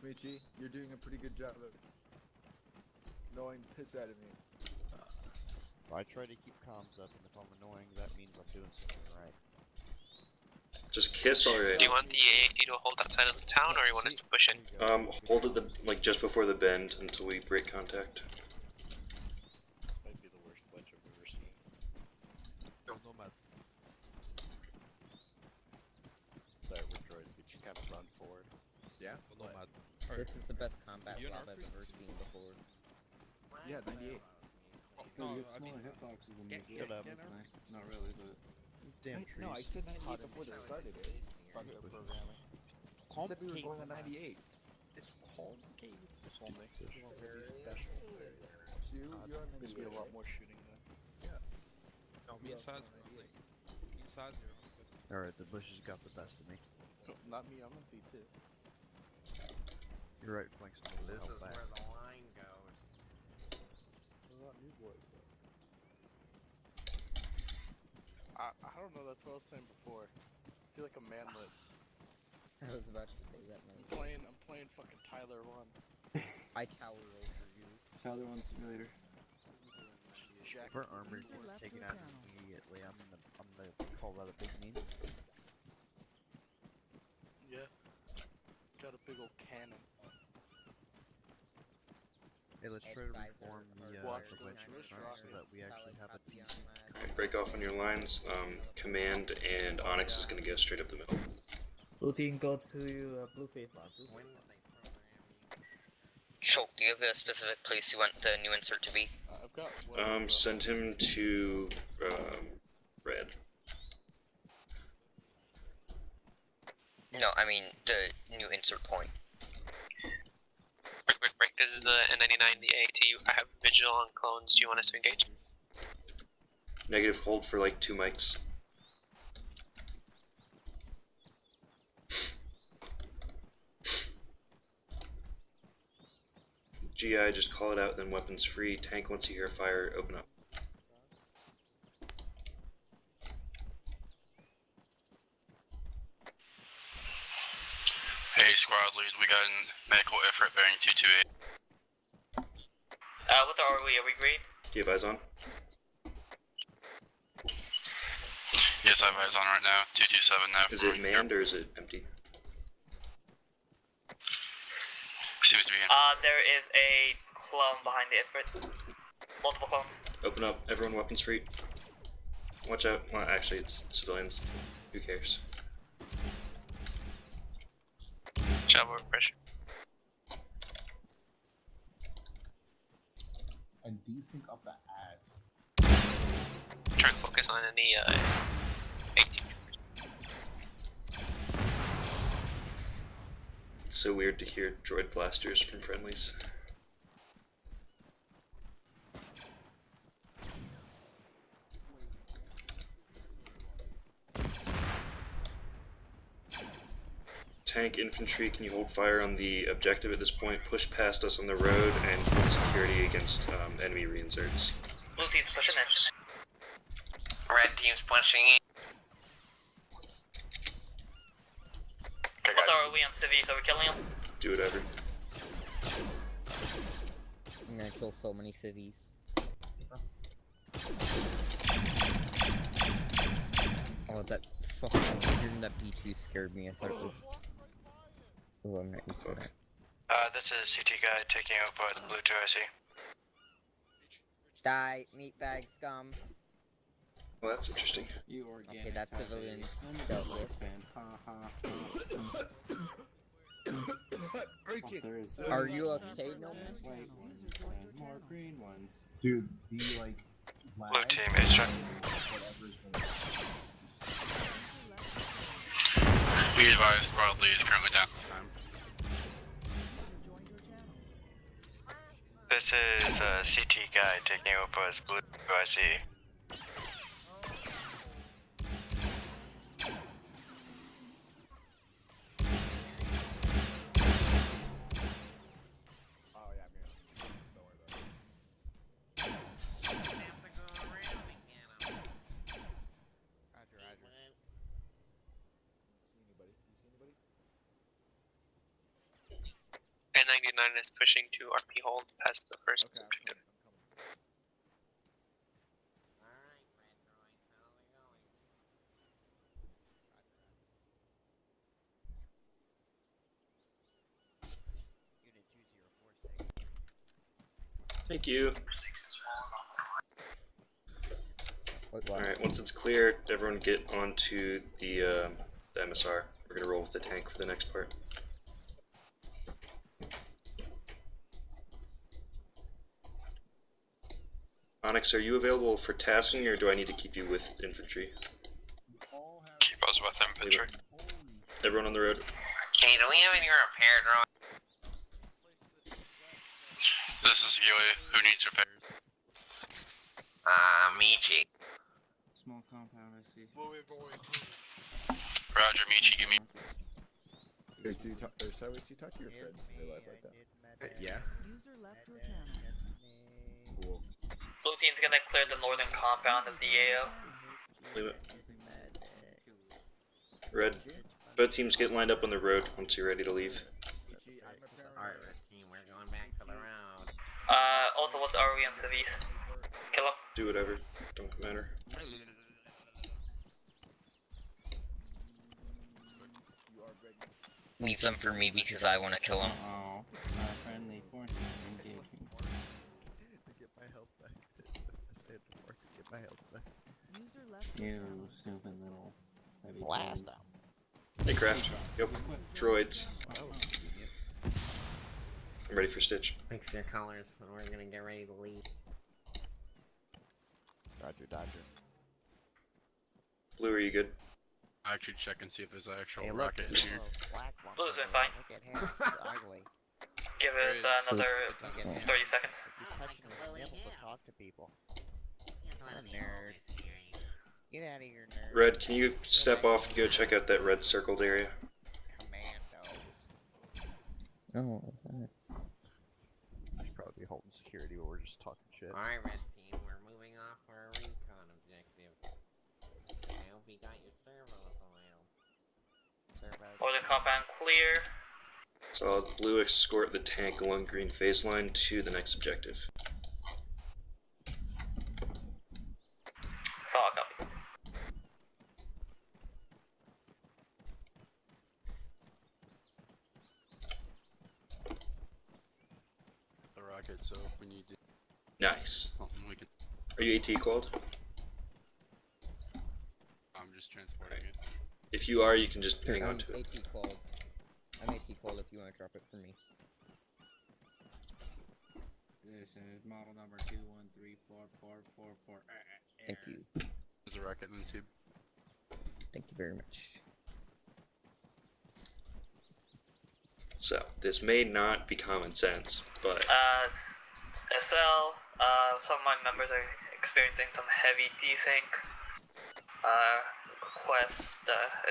Thanks, Michi. You're doing a pretty good job of knowing the piss out of me. I try to keep comms up, and if I'm annoying, that means I'm doing something right. Just kiss already. Do you want the AAD to hold outside of the town, or you want us to push in? Hold it like just before the bend until we break contact. This might be the worst bunch I've ever seen. Nomad. Sorry, we're droids, but you kind of run forward. Yeah? Nomad. This is the best combat lab I've ever seen before. Yeah, 98. No, you get smaller hitboxes than these. Get up. That's nice. Not really, but... Damn Wait, trees. no, I said 98 before this started. Fuck up programming. I said we were going on 98. It's complicated. This will make this very special. You're on There's 98. gonna be a lot more shooting then. No, me and Saz are like, me and Saz are Alright, the bushes got the best of me. Not me, I'm on B2. You're right, flank some of This the is back. where the line goes. What about new boys though? I don't know, that's what I was saying before. I feel like a manlet. I was about to say that, man. I'm playing fucking Tyler 1. I tower over you. Tyler 1 Simulator. Jack. If our armor's taken out immediately, I'm gonna call that a big meme. Yeah. Got a big old cannon. Hey, let's try to reform the Watch the the wedge in British front so that we actually have a decent... Alright, break off on your lines. Command and Onyx is gonna go straight up the middle. Blue team, go to blue face lab. Schultz, do you have a specific place you want the new insert to be? I've got Send him to red. No, I mean the new insert point. Break. This is the N99, the AATU. I have Vigil on clones. Do you want us to engage? Negative, hold for like 2 mics. GI, just call it out, then weapons free. Tank, once you hear fire, open up. Hey, squad lead, we got a medical effort bearing 228. What are we? Are we green? Do you have eyes on? Yes, I have eyes on right now. 227 now. Is it manned or is it empty? Seems to be in. There is a clone behind the effort. Multiple clones. Open up, everyone weapons free. Watch out. Well, actually, it's civilians. Who cares? Shower pressure. And desync up the ass. Try to focus on any 18. It's so weird to hear droid blasters from friendlies. Tank, infantry, can you hold fire on the objective at this point? Push past us on the road and hold security against enemy reinserts. Blue team's pushing in. Red team's pushing in. What are we on civvies? Are we killing them? Do whatever. I'm gonna kill so many cities. Oh, that fucking hearing that B2 scared me. I thought it was. Oh, I'm not used to that. This is CT guy taking out by the blue 2 I see. Die, meatbag scum. Well, that's interesting. You organic. Okay, that's savage. civilian. I'm a Dealt with. fan. Ha ha. Break Oh, it. there is. Are you okay, Noman? White ones and more green ones. Dude, the like. Blue team is trying. Whatever's going We advise squad lead is currently down. This is CT guy taking over as blue 2 I see. Oh yeah, I'm here. Don't worry about it. Roger. See anybody? Do you see anybody? 1099 is pushing to RP hold past the first Okay, I'm objective. coming. Thank you. What? Alright, once it's clear, everyone get onto the MSR. We're gonna roll with the tank for the next part. Onyx, are you available for tasking, or do I need to keep you with infantry? Keep us with infantry. Everyone on the road. Okay, do we have any repair drawings? This is Gilly. Who needs repairs? Michi. Small compound, I see. Roger, Michi, give me. Hey, do you talk, or Sideways, do you talk to your friends in real life like that? Yeah. User left your channel. Cool. Blue team's gonna clear the northern compound of the AO. Leave it. Red, both teams get lined up on the road once you're ready to leave. Alright, red team, we're going back to the round. Also, what's ROE on civies? Kill him. Do whatever, don't matter. You are ready. Need some for me because I want to kill him. Oh, not a friendly force engagement. Get my health back. I stay at the park to get my health back. User left your You channel. stupid little heavy Blast dude. him. Hey Craft, yep, droids. Oh, I'm ready for Stitch. Fix your colors and we're gonna get ready to leave. Roger, Dodger. Blue, are you good? I actually check and see if there's an actual Hey, look, rocket in there's here. a black one. Blue's in fine. Look at him. He's ugly. Give There us is. another Look at him. 30 seconds. He's touching his nipple to talk to people. What a nerd. Get out of here, nerd. Red, can you step off and go check out that red circled area? Commandos. Oh, what's that? I should probably be holding security while we're just talking shit. Alright, red team, we're moving off our recon objective. I hope you got your servos around. Northern compound clear. Solid. Blue, escort the tank along green phase line to the next objective. Solid copy. The rocket, so if we need to Nice. something we could. Are you AT called? I'm just transporting it. If you are, you can just Here, hang I'm on to it. AT called. I'm AT called if you want to drop it for me. This is model number 2134444. Thank you. There's a rocket in the tube. Thank you very much. So, this may not be common sense, but SL, some of my members are experiencing some heavy desync. Request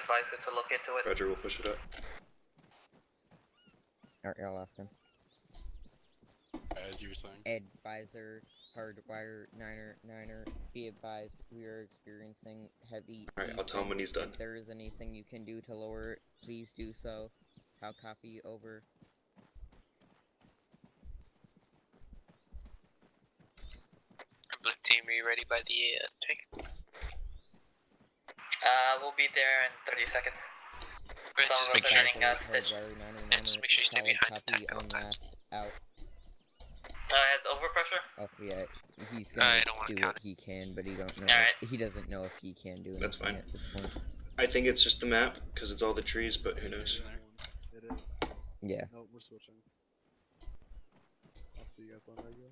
advisor to look into it. Roger will push it up. Alright, I'll ask him. As you were saying. Advisor, hardwire, niner, be advised, we are experiencing heavy Alright, I'll tell him when he's done. If there is anything you can do to lower it, please do so. How copy over? Blue team, are you ready by the tank? We'll be there in 30 seconds. Good, Some just of make us sure. are getting Stitch. Hardwire, Yeah, just make sure you stay solid behind the copy tank at all on times. last out. Has overpressure? Oh yeah, he's I gonna don't wanna do count what he can, but he don't know. Alright. He doesn't know if he can do anything That's fine. at this point. I think it's just the map, because it's all the trees, but who knows. It is. Yeah. No, we're switching. I'll see you guys on regular.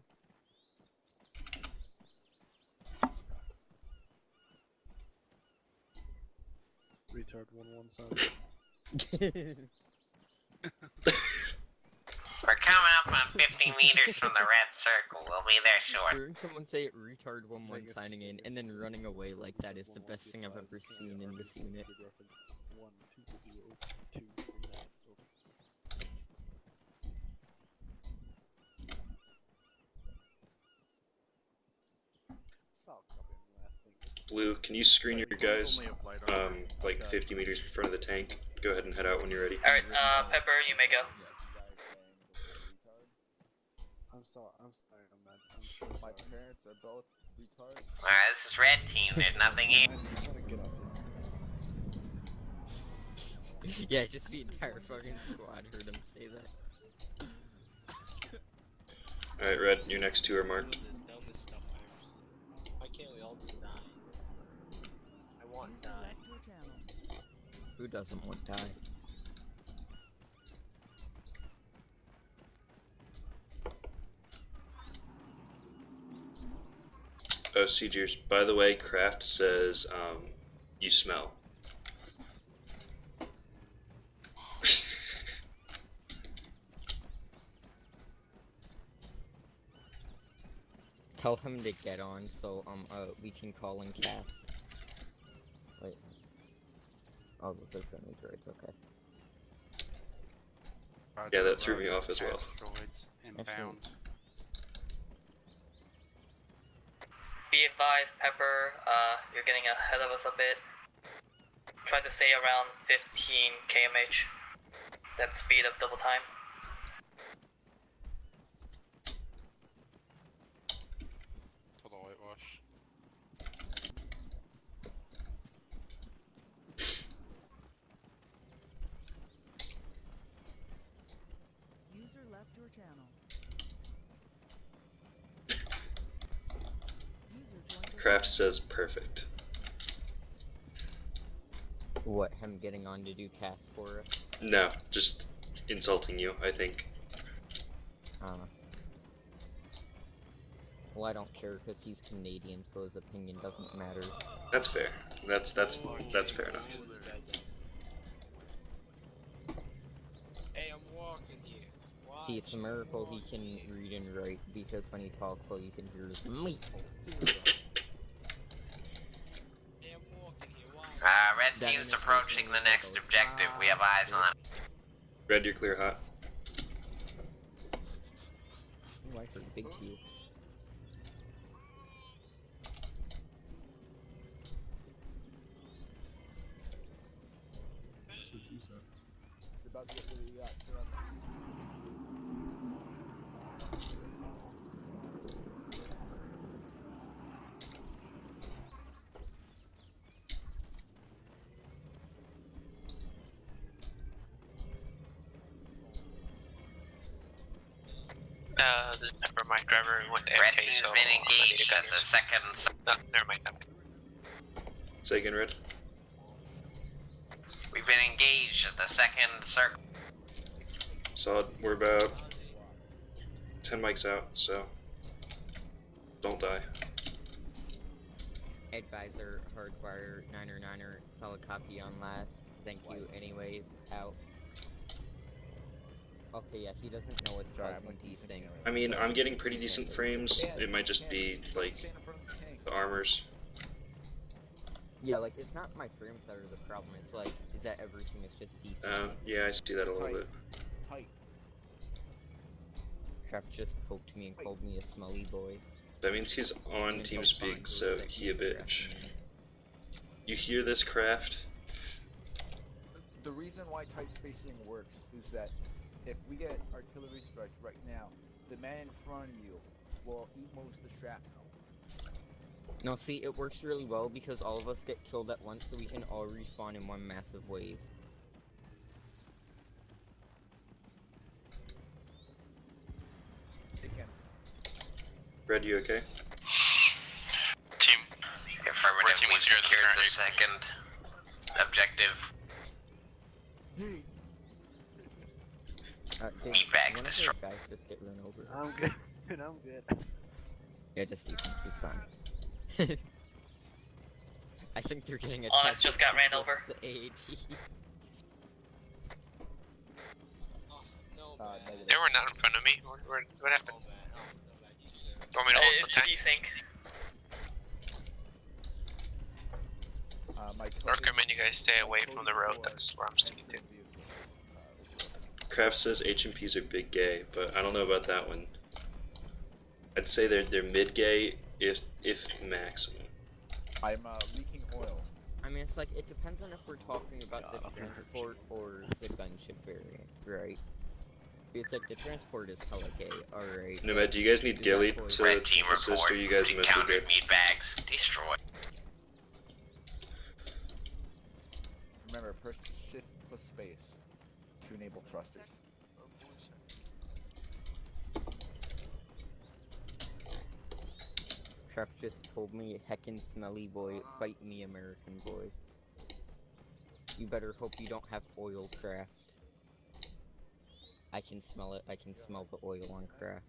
Retard 117. We're coming up on 50 meters from the red circle. We'll be there short. Hearing someone say retard 1-1 signing in and then running away like that is the best thing I've ever seen in this unit. Blue, can you screen your guys, like 50 meters in front of the tank? Go ahead and head out when you're ready. Alright, Pepper, you may go. I'm sorry, I'm so My sorry. parents are both retards. Alright, this is red team. There's nothing here. I just wanna get up here. Yeah, just the entire fucking squad heard him say that. Alright, Red, your next two are marked. Dumbest stuff I ever seen. Why can't we all just die? I want to User die. left your channel. Who doesn't want to die? Oh, Siegers, by the way, Kraft says, you smell. Tell him to get on so we can call and cast. Wait. Oh, those are friendly droids, okay. Yeah, that threw me off as well. Droids inbound. Be advised, Pepper, you're getting ahead of us a bit. Try to stay around 15 kmh. That's speed of double time. Hold on, whitewash. User left your channel. User joined your Kraft channel. says perfect. What, him getting on to do cast for us? No, just insulting you, I think. Well, I don't care because he's Canadian, so his opinion doesn't matter. That's fair. That's fair enough. Hey, I'm walking here. Watch. See, it's a miracle he can read and write, because when he talks, all you can hear is me. Hey, I'm walking here. Watch. Red That team's initial approaching thing the is next like, objective. We have eyes on. Red, you're clear hot. Oh, I heard big Q. That's what she said. It's about to get really chill on the This is Pepper, my driver, and went to Red AFK, team's so been I'm ready to engaged go at here the soon. second. No, never mind. Say again, Red. We've been engaged at the second circle. Solid. We're about 10 mics out, so don't die. Advisor, hardwire, 9er, solid copy on last. Thank you, anyways, out. Okay, yeah, he doesn't know what's Sorry, causing I'm like these things. I mean, I'm getting pretty decent frames. It might just be, like, stand in front of the tank. the armors. Yeah, like, it's not my frames that are the problem, it's like, that everything is just decent. Yeah, I see that a little bit. Tight. Kraft just poked me and called me a smelly boy. That means he's on Even TeamSpeak, though so Bonjour he a is bitch. aggressing me. You hear this, Kraft? The reason why tight spacing works is that if we get artillery strikes right now, the man in front of you will eat most of the shrapnel. No, see, it works really well because all of us get killed at once, so we can all respawn in one massive wave. They can. Red, you okay? Team. Affirmative. Red team We was here at the secured current the date. second objective. Hey. Dude, Meatbags one of destroyed. those guys just get run over. I'm good. I'm good. Yeah, just he's fine. I think they're getting Honest attacked. just got ran with over. The AAT. Oh, no, Negative. They were not in front of me. What happened? Oh, man. Oh, no, bad. You should. Want me to hold the tank? Desync. My I recommend you guys stay away from the road. That's where I'm sticking to. Kraft says HMPs are big gay, but I don't know about that one. I'd say they're mid gay, if maximum. I'm leaking oil. I mean, it's like, it depends on if we're talking about the transport or the gunship variant, right? Because like the transport is hella gay, alright. Nomad, do you guys need Gilly to Red team assist, or report. you guys We mostly countered good? meat bags. Destroy. Remember, push shift plus space to enable thrusters. Trap just told me, heckin' smelly boy, fight me, American boy. You better hope you don't have oil craft. I can smell it, I can smell the oil on craft.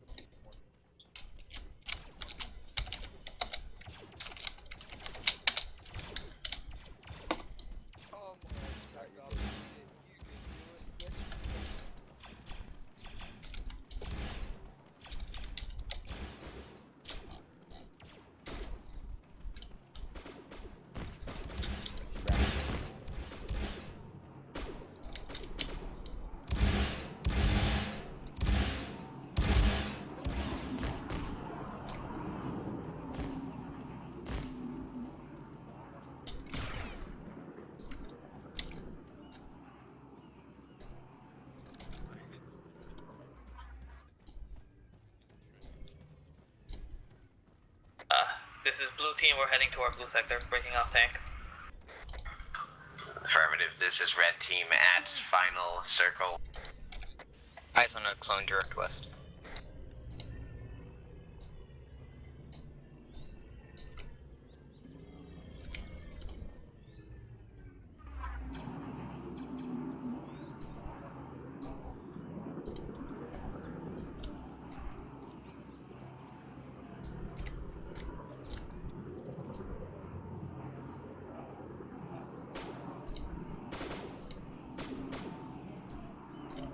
This is blue team, we're heading to our blue sector, breaking off tank. Affirmative, this is red team at final circle. Eyes on a clone direct west.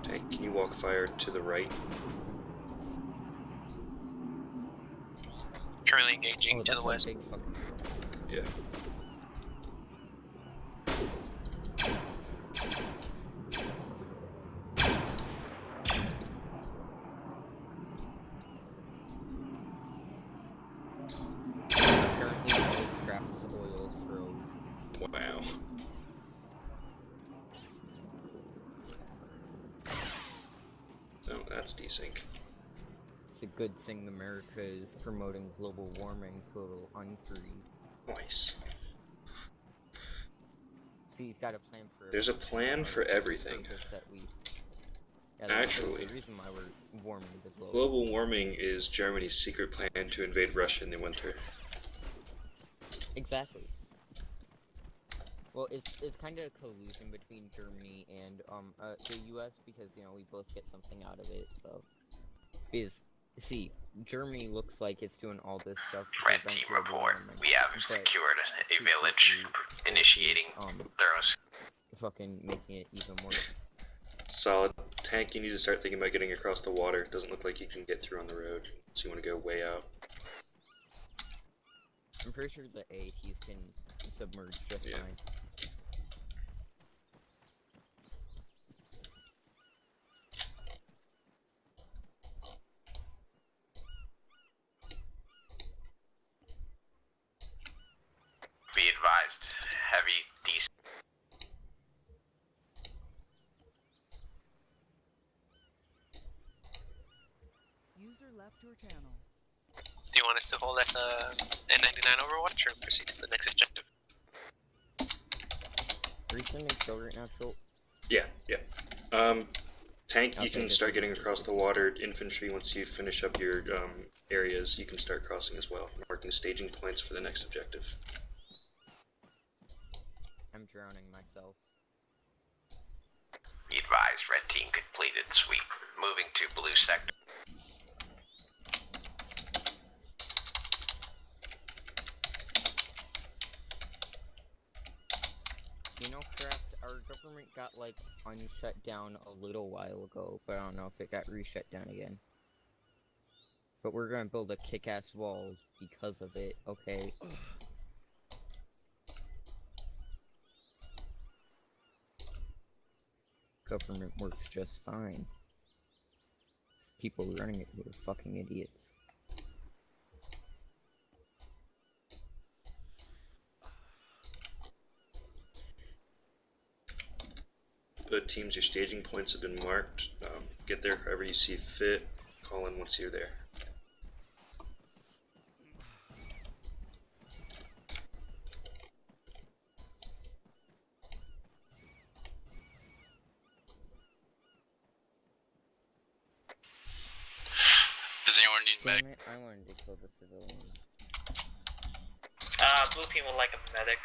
Tank, can you walk fire to the right? Currently engaging to the west. Yeah. Apparently, Trapp's oil froze. Wow. Oh, that's desync. It's a good thing America is promoting global warming, so it'll unfreeze. Nice. See, you've got a plan for it. There's a plan for everything. Yeah, that's Actually, the reason why we're warming the globe. Global warming is Germany's secret plan to invade Russia in the winter. Exactly. Well, it's kind of a collusion between Germany and the U.S. because you know we both get something out of it. So, because see, Germany looks like it's doing all this stuff. To Red team report. We have secured a village. Initiating throws. Fucking making it even worse. Solid. Tank, you need to start thinking about getting across the water. It doesn't look like you can get through on the road, so you want to go way out. I'm pretty sure the AATs can submerge just fine. Be advised, heavy DC. User left your channel. Do you want us to hold at N99 Overwatch or proceed to the next objective? Are you sending still right now, Jolt? Yeah. Tank, you can start getting across the water. Infantry, once you finish up your areas, you can start crossing as well. Marking staging points for the next objective. I'm drowning myself. Be advised, red team completed sweep. Moving to blue sector. You know, Craft, our government got, like, unshut down a little while ago, but I don't know if it got reshut down again. But we're gonna build a kick-ass wall because of it, okay? Government works just fine. People running it who are fucking idiots. But teams, your staging points have been marked. get there however you see fit. Call in once you're there. Does anyone need Damn medic? it, I wanted to kill the civilians. Blue team would like a medic.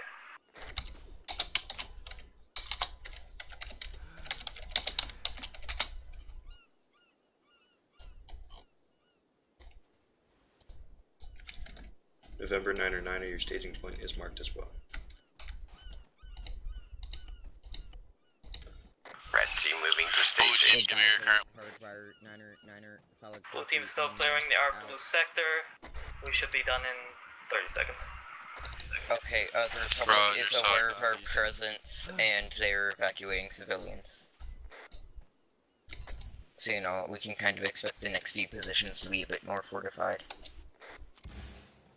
November 9 or 9 or your staging point is marked as well. Red team moving to staging. Give me your current. Hardwire, niner, solid. Blue team is still clearing the our blue sector. We should be done in 30 seconds. Okay, the Republic is aware of our presence, and they're evacuating civilians. So, you know, we can kind of expect the next few positions to be a bit more fortified.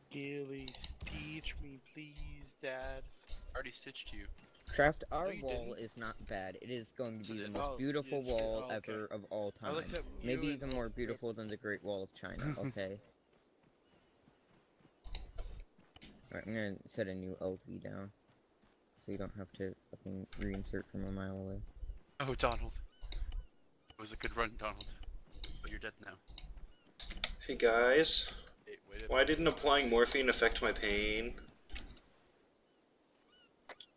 Gilly, stitch me, please, Dad. Already stitched you. Craft, our No, you wall didn't. is not bad. It is going to be the Oh, most beautiful you just did- wall oh, okay. ever of all I time. looked up you Maybe and- even more beautiful than the Great Wall of China, okay? Alright, I'm gonna set a new LZ down. So you don't have to fucking reinsert from a mile away. Oh, Donald. It was a good run, Donald. But you're dead now. Hey guys, Hey, wait a why didn't applying morphine affect my pain?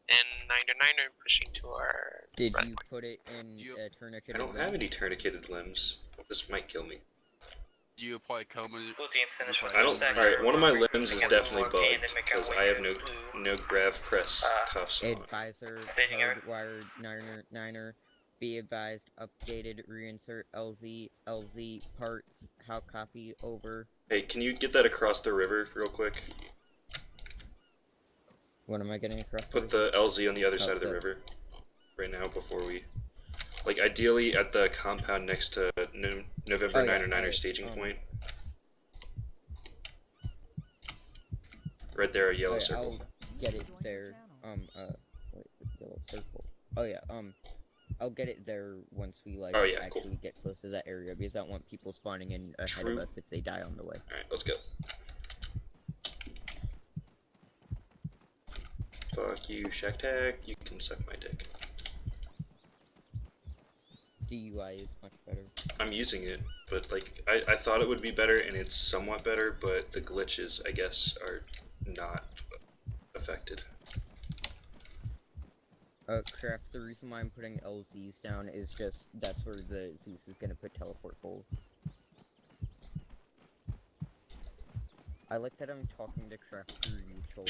And 909 are pushing to our. Did you put it in a tourniquet? I don't have any tourniqueted limbs. This might kill me. You apply coma. Blue team's finished with I their don't. sector. Alright, one of my We're limbs is gonna get definitely more pain bugged and make our because way I have to no blue. grav press cuffs on. Advisor, Staging area. hardwired, niner, be advised, updated, reinsert, LZ parts, how copy, over. Hey, can you get that across the river real quick? What am I getting across? Put the LZ on the other side of the river right now before we... Like, ideally at the compound next to November 9 or 9 or staging point. Right there, a yellow circle. I'll get it there, wait, yellow circle. Oh yeah, I'll get it there once we, like, Oh, yeah, actually get close to that area, because I don't want people spawning in ahead of us if they die on the way. Alright, let's go. Fuck you, Shack Tag. You can suck my dick. DUI is much better. I'm using it, but, like, I thought it would be better, and it's somewhat better, but the glitches, I guess, are not affected. Craft, the reason why I'm putting LZs down is just, that's where the Zeus is gonna put teleport holes. I like that I'm talking to Craft through neutral.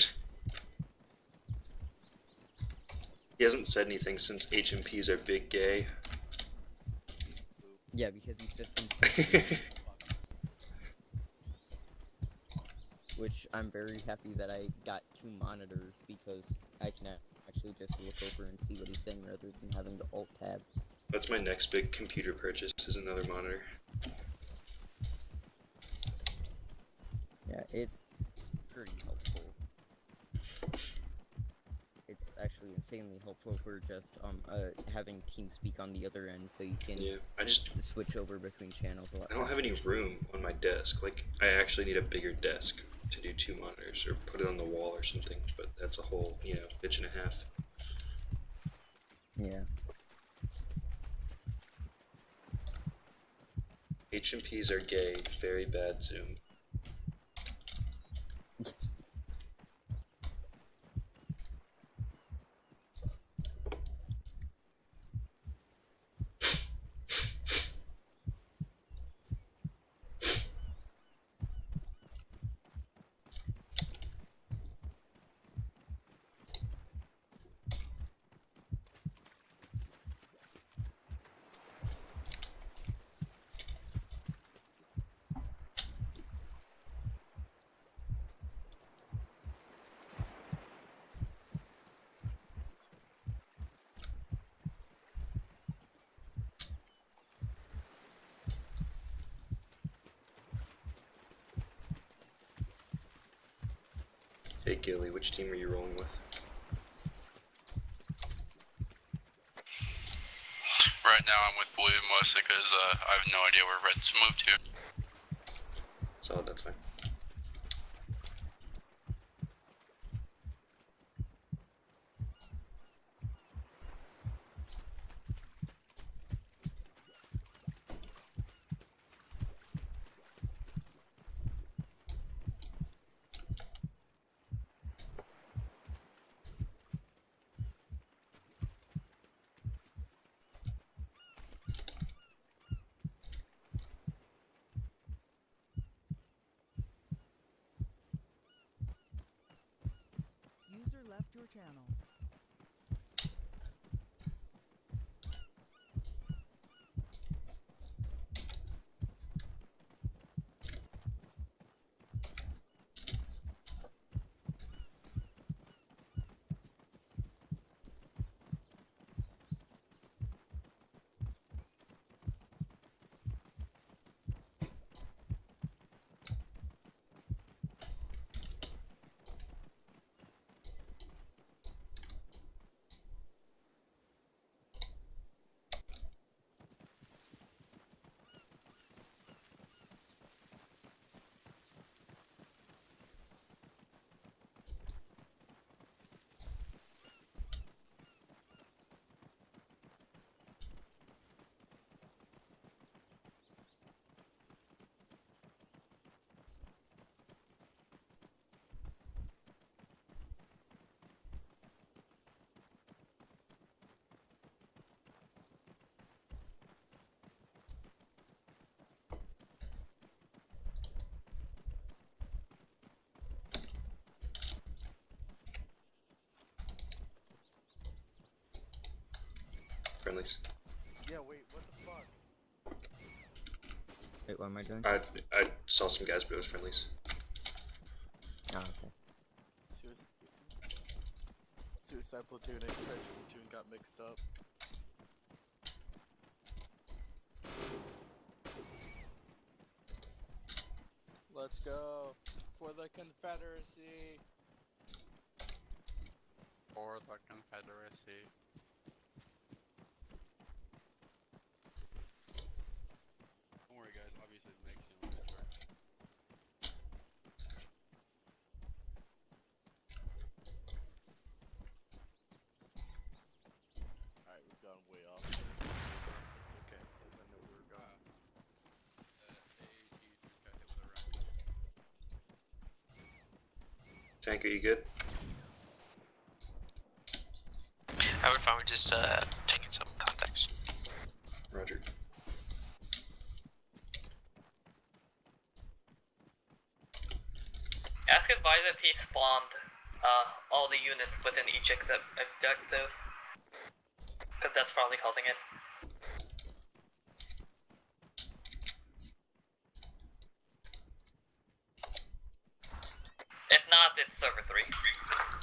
He hasn't said anything since HMPs are big gay. Yeah, because he's just which I'm very happy that I got 2 monitors, because I can actually just look over and see what he's saying rather than having to alt tab. That's my next big computer purchase, is another monitor. Yeah, it's pretty helpful. It's actually insanely helpful for just having TeamSpeak on the other end, so you can switch over between channels a lot. I don't have any room on my desk. Like, I actually need a bigger desk to do 2 monitors, or put it on the wall or something, but that's a whole, you know, bitch and a half. Yeah. HMPs are gay, very bad Zoom. Hey Gilly, which team are you rolling with? We're at now I'm with blue mostly because I have no idea where red's moved to. So that's fine. User left your channel. Friendlies. Yeah, wait, what the fuck? Wait, what am I doing? I saw some guys, but it was friendlies. Oh, okay. Suicide platoon and trench platoon got mixed up. Let's go for the Confederacy. For the Confederacy. Don't worry, guys. Obviously, it makes you on the Alright, we've gone way off. It's okay, because I know where we're going. AAT just got hit with a round. Tank, are you good? I would probably just taking some context. Roger. Ask advisor if he spawned all the units within each objective, because that's probably causing it. If not, it's server 3.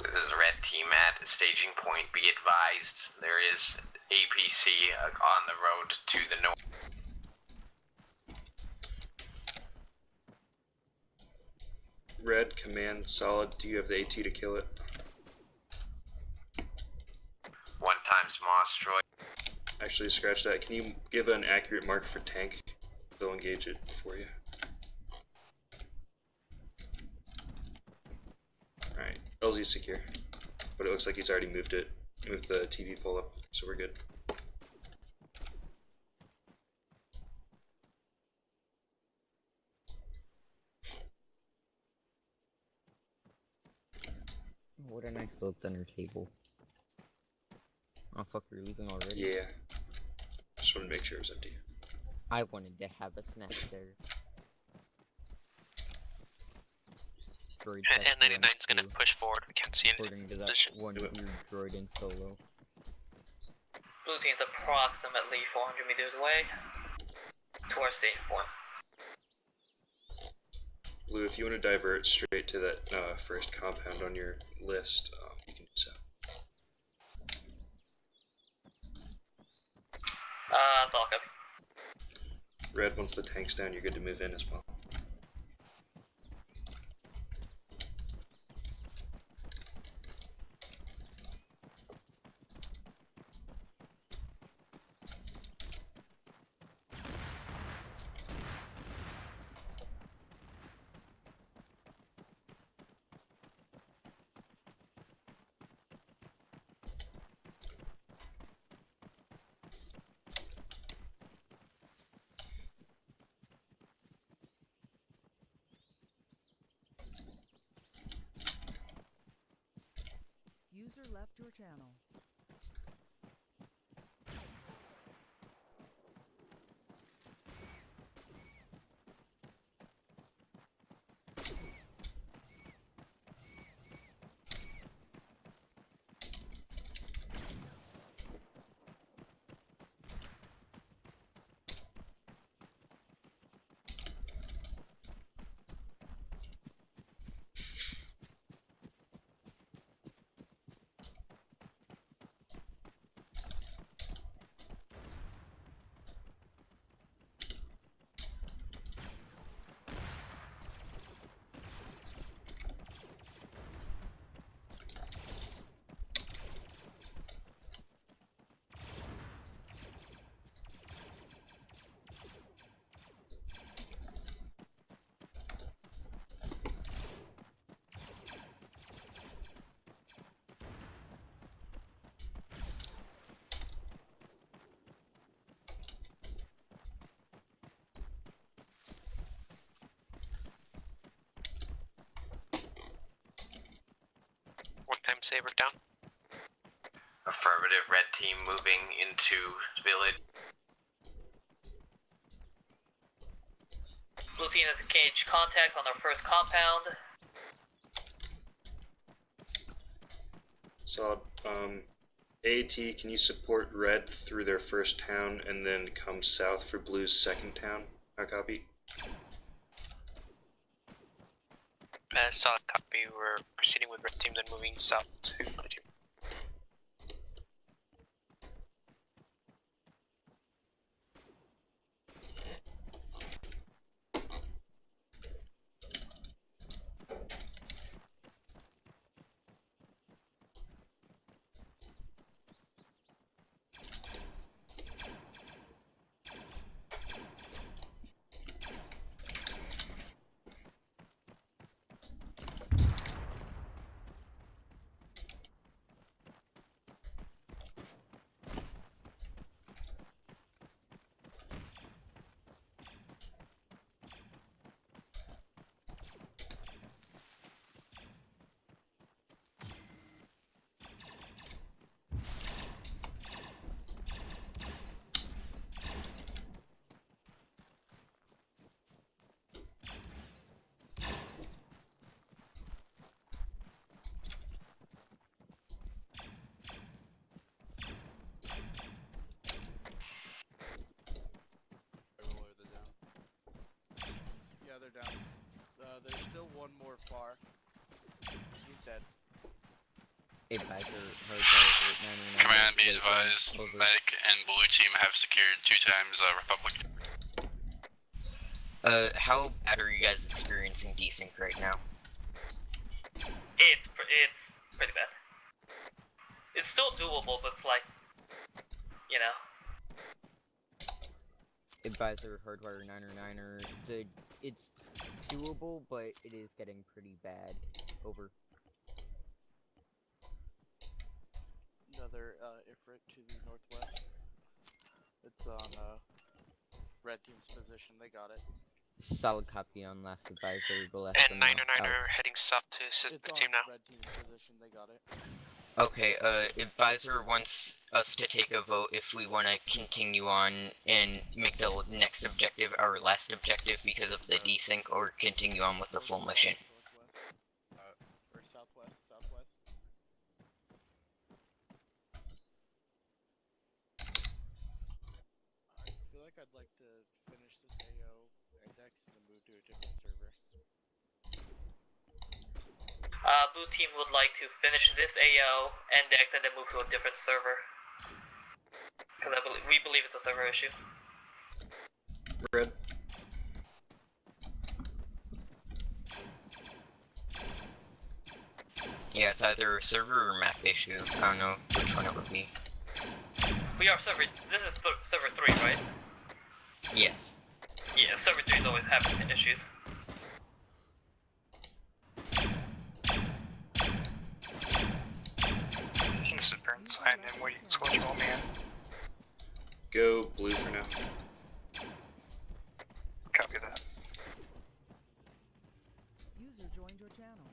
This is Red Team at staging point. Be advised, there is APC on the road to the north. Red, command, solid. Do you have the AT to kill it? 1 times Moss droid. Actually, scratch that. Can you give an accurate mark for tank? They'll engage it for you. Alright, LZ's secure. But it looks like he's already moved it. Moved the TV pole up, so we're good. What a nice little center table. Oh fuck, we're leaving already? Yeah. Just wanted to make sure it was empty. I wanted to have a snack there. Droid And 99's gonna push forward. We can't see anything. according to that one weird droid in solo. Blue team's approximately 400 meters away to our safe point. Blue, if you want to divert straight to that first compound on your list, you can do so. That's all good. Red, once the tank's down, you're good to move in as well. User left your channel. One time saber down. Affirmative, red team moving into village. Blue team has engaged contacts on their first compound. So, AT, can you support red through their first town and then come south for blue's second town? I copy. Solid copy. We're proceeding with red team, then moving south to blue team. Yeah, they're down. There's still one more far. He's dead. Advisor, Command, be advised, medic and blue team have secured 2 times Republic. How bad are you guys experiencing desync right now? It's pretty bad. It's still doable, but it's like, you know. Advisor, Hardwire 9er, it's doable, but it is getting pretty bad. Over. Another Ifrit to the northwest. It's on red team's position. They got it. Solid copy on last advisor. And 909 are heading south to assist the team now. Red team's position. They got it. Okay, advisor wants us to take a vote if we want to continue on and make the next objective our last objective because of the desync, or continue on with the full mission. Or southwest. I feel like I'd like to finish this AO index and then move to a different server. Blue team would like to finish this AO index and then move to a different server. Because we believe it's a server issue. Red. Yeah, it's either a server or map issue. I don't know which one it would be. We are server. This is server 3, right? Yes. Yeah, server 3 is always having issues. This is Burnside, and waiting to switch all man. Go blue for now. Copy that. User joined your channel.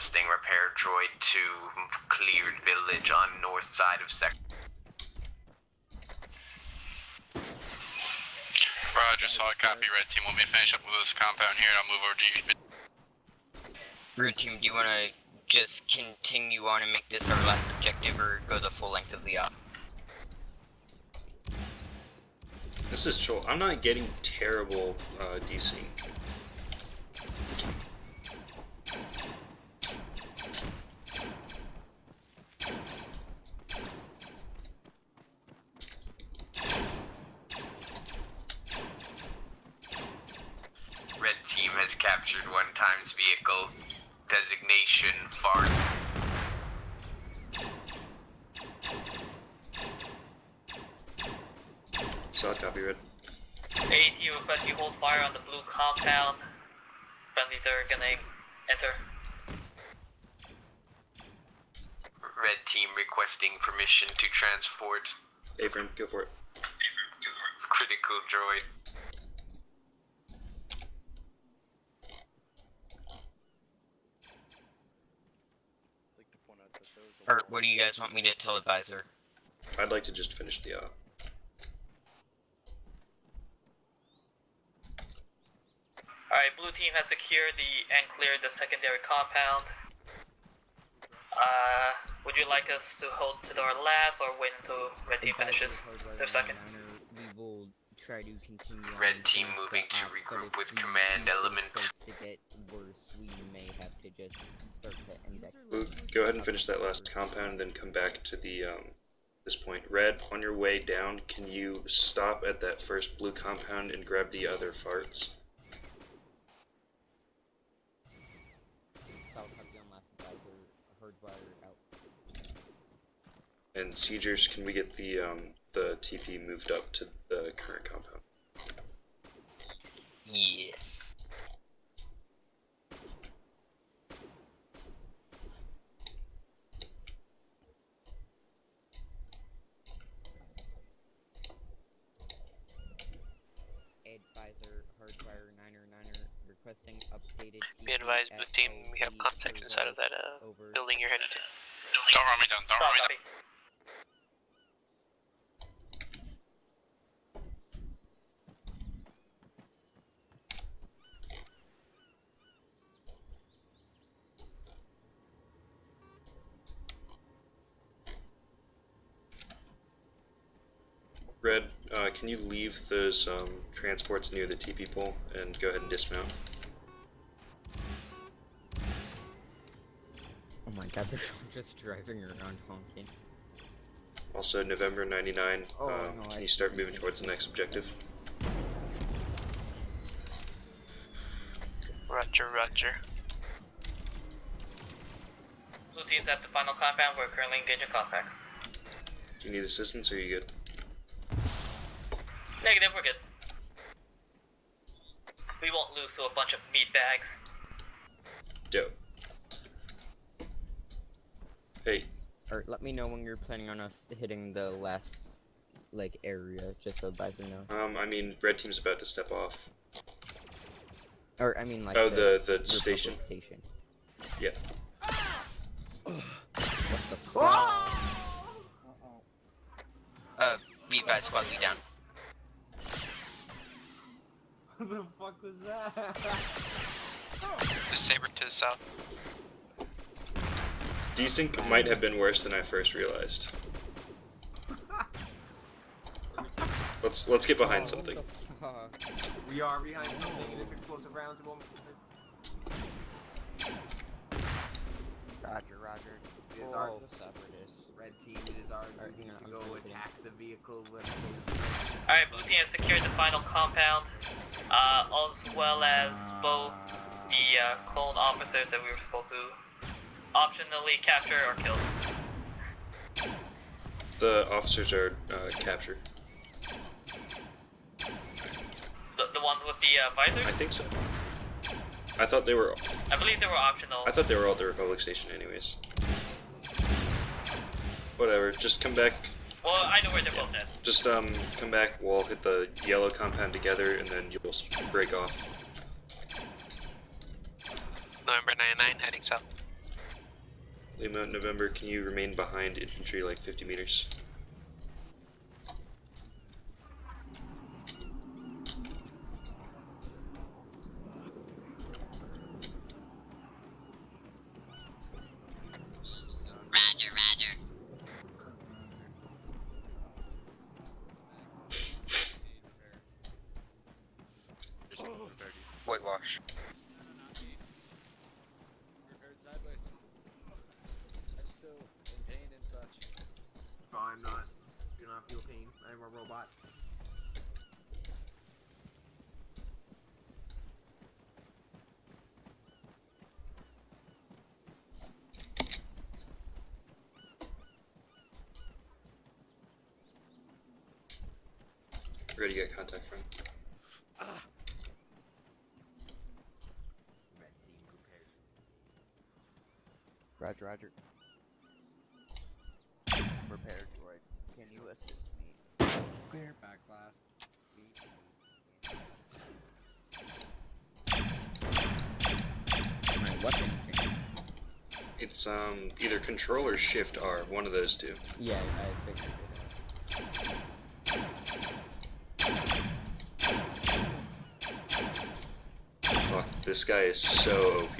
requesting repair droid to cleared village on north side of sector. Roger, solid copy. Red team, let me finish up with this compound here and I'll move over to you. Red team, do you want to just continue on and make this our last objective, or go the full length of the op? This is chill. I'm not getting terrible DC. Red team has captured 1x vehicle. Designation far. Solid copy, Red. AT request you hold fire on the blue compound. Friendlies are gonna enter. Red team requesting permission to transport. Avern, go for it. Critical droid. Or what do you guys want me to tell Advisor? I'd like to just finish the op. Alright, blue team has secured and cleared the secondary compound. Would you like us to hold to our last or wait until red team finishes their second? We will try to continue on. Red team moving to regroup with command element. To get worse, we may have to just start to index. Go ahead and finish that last compound and then come back to the this point. Red, on your way down, can you stop at that first blue compound and grab the other farts? South copy on last Advisor, hardwire out. And Siegers, can we get the TP moved up to the current compound? Yes. Advisor, hardwire 9er, requesting updated TP. Be advised, blue team, we have contacts inside of that building you're headed to. Don't run me down, don't run me down. Red, can you leave those transports near the TP pole and go ahead and dismount? Oh my god, they're just driving around honking. Also, November 99, no, can you start moving towards the next objective? Roger, roger. Blue team's at the final compound. We're currently engaging contacts. Do you need assistance or are you good? Negative, we're good. We won't lose to a bunch of meat bags. Dope. Hey. Alright, let me know when you're planning on us hitting the last, like, area, just so Advisor knows. I mean, red team's about to step off. Or, I mean, like, oh, the station? Station. Yeah. What the fuck? Be advised, squad lead down. What the fuck was that? The saber to the south. Desync might have been worse than I first realized. Let's get behind something. We are behind something and it's explosive rounds. Roger, roger. It is our separatists. Red team, it is our duty to go attack the vehicle. Alright, blue team has secured the final compound, as well as both the clone officers that we were supposed to optionally capture or kill. The officers are captured. The ones with the visors? I think so. I thought they were. I believe they were optional. I thought they were all at the Republic Station, anyways. Whatever. Just come back. Well, I know where they're both at. Just come back. We'll hit the yellow compound together, and then you'll break off. November 99, heading south. Lima, November, can you remain behind infantry like 50 meters? Roger, roger. Whitewash. Prepared sideways. I'm still in pain and such. Oh, I'm not. Do not feel pain. I'm a robot. Where do you get contact from? Red team prepared. Roger, roger. Prepared, droid. Can you assist me? Clear, back blast. My weapon change. It's either Control or Shift R, one of those two. Yeah, I figured it. Fuck, this guy is so OP.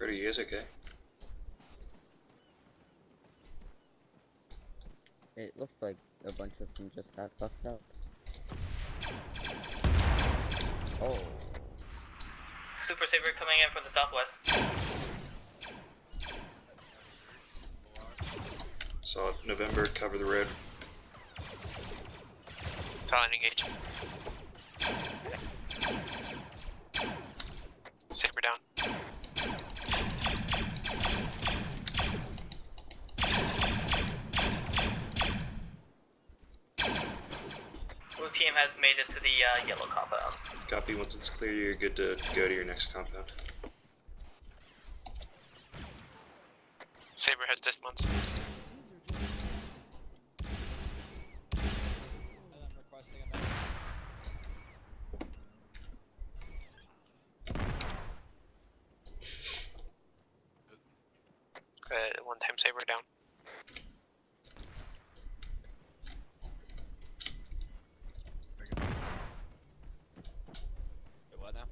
Are you guys okay? It looks like a bunch of them just got fucked up. Oh. Super Saber coming in from the southwest. Solid. November, cover the road. Silent engage. Saber down. Blue team has made it to the yellow compound. Copy, once it's clear, you're good to go to your next compound. Saber has dismounts. I'm requesting a medic. One time Saber down. Wait, what now?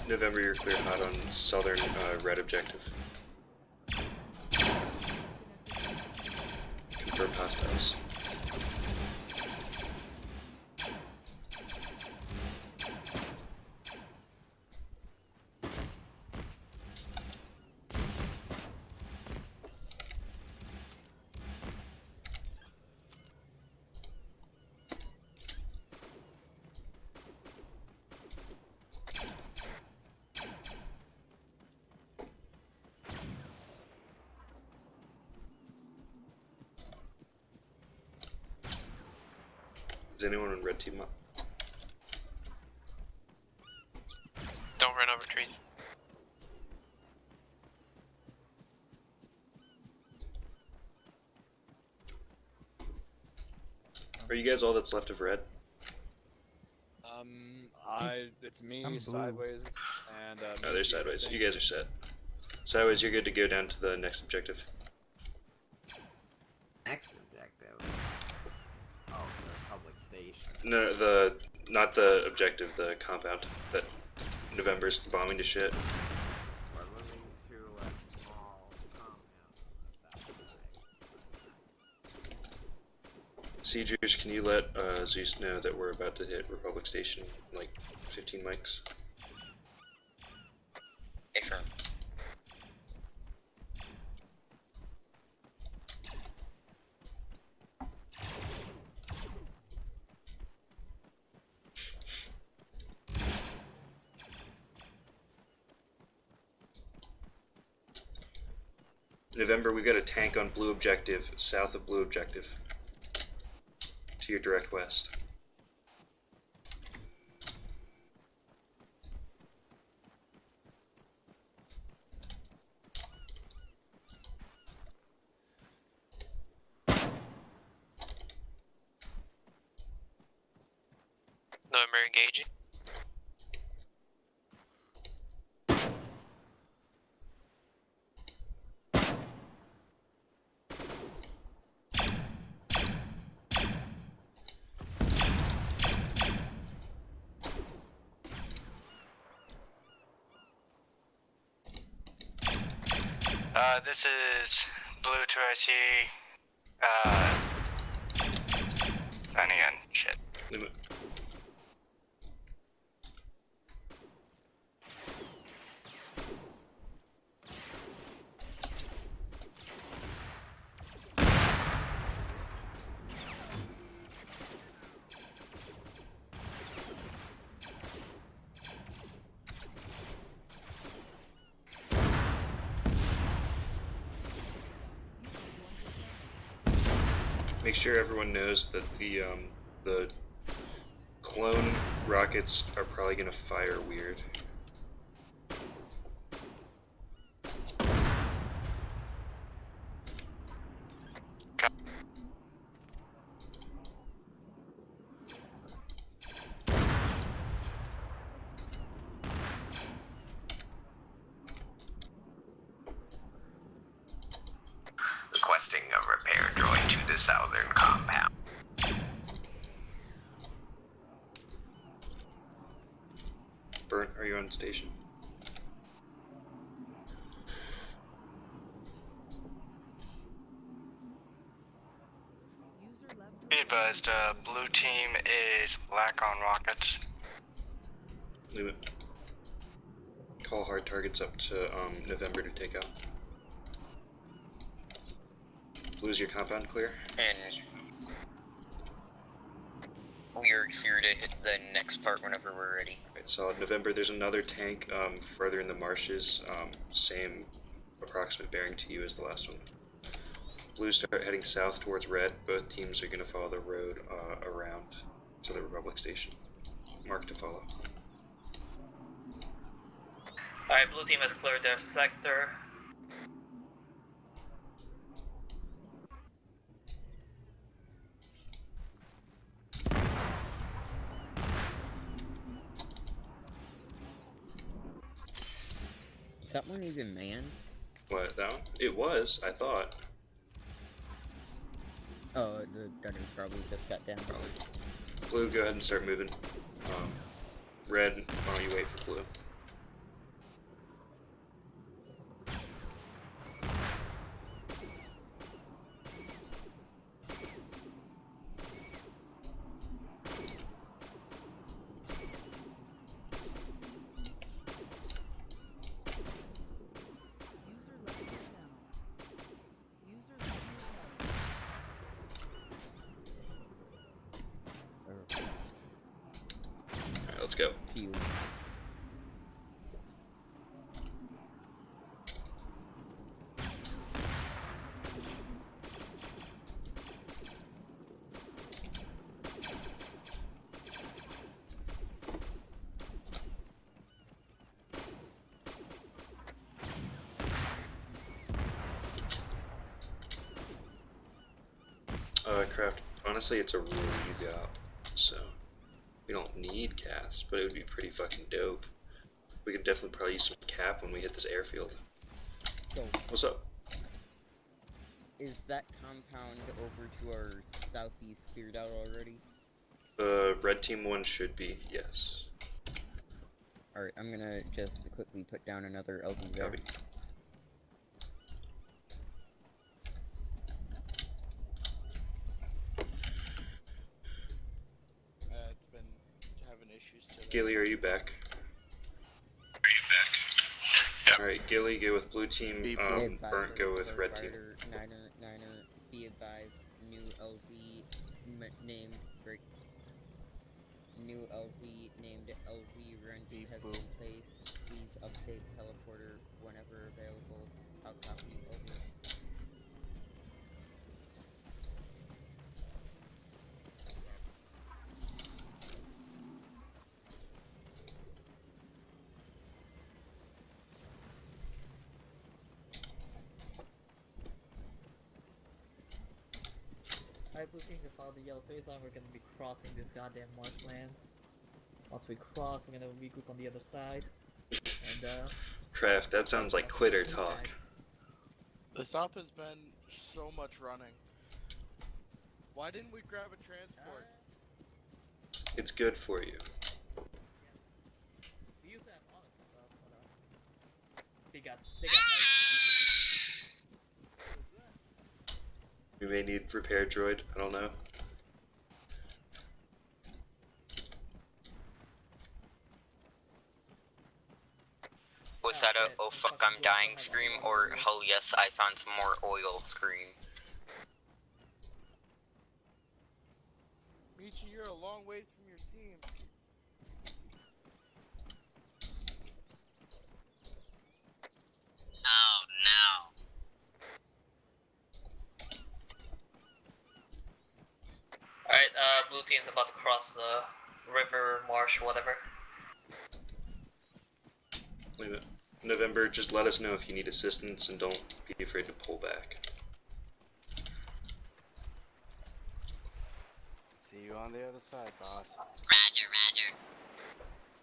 November, you're clear hot on southern red objective. Confirm hostiles. Is anyone on red team up? Don't run over trees. Are you guys all that's left of red? It's me, sideways, and Oh, they're sideways. You guys are set. Sideways, you're good to go down to the next objective. Next objective. station. No, not the objective, the compound that November's bombing to shit. We're moving to a small compound on the south side. Siegers, can you let Zeus know that we're about to hit Republic Station in like 15 mics? Affirm. November, we've got a tank on blue objective, south of blue objective. To your direct west. November engaging. This is Blue 2IC, signing in. Shit. Limit. Make sure everyone knows that the clone rockets are probably gonna fire weird. Requesting a repair droid to the southern compound. Burnt, are you on station? Be advised, blue team is black on rockets. Leave it. Call hard targets up to November to take out. Blue's your compound clear? And we're here to hit the next part whenever we're ready. Right, solid. November, there's another tank further in the marshes, same approximate bearing to you as the last one. Blue, start heading south towards red. Both teams are going to follow the road around to the Republic Station. Mark to follow. Alright, blue team has cleared their sector. Is that one even manned? What, that one? It was, I thought. Oh, the gunner probably just got down. Probably. Blue, go ahead and start moving. Red, why don't you wait for blue? Let's go. Craft. Honestly, it's a really easy op, so we don't need gas, but it would be pretty fucking dope. We could definitely probably use some cap when we hit this airfield. So, what's up? Is that compound over to our southeast cleared out already? The red team one should be, yes. Alright, I'm gonna just quickly put down another LZ there. Copy. It's been having issues today. Gilly, are you back? Alright, Gilly, go with blue team, Burnt, go with red team. Niner, be advised, new LZ named LZ renting has been placed. Please update teleporter whenever available. I'll copy, over. Alright, blue team, just follow the yellow phase line. We're gonna be crossing this goddamn marshland. Once we cross, we're gonna regroup on the other side. And, Craft, that sounds like quitter talk. The stop has been so much running. Why didn't we grab a transport? It's good for you. We use that on it, so, they got We may need repair droid, I don't know. Was that a oh fuck I'm dying scream, or hell yes I found some more oil scream? Michi, you're a long ways from your team. No. Alright, blue team's about to cross the river, marsh, whatever. Leave it. November, just let us know if you need assistance and don't be afraid to pull back. See you on the other side, boss. Roger.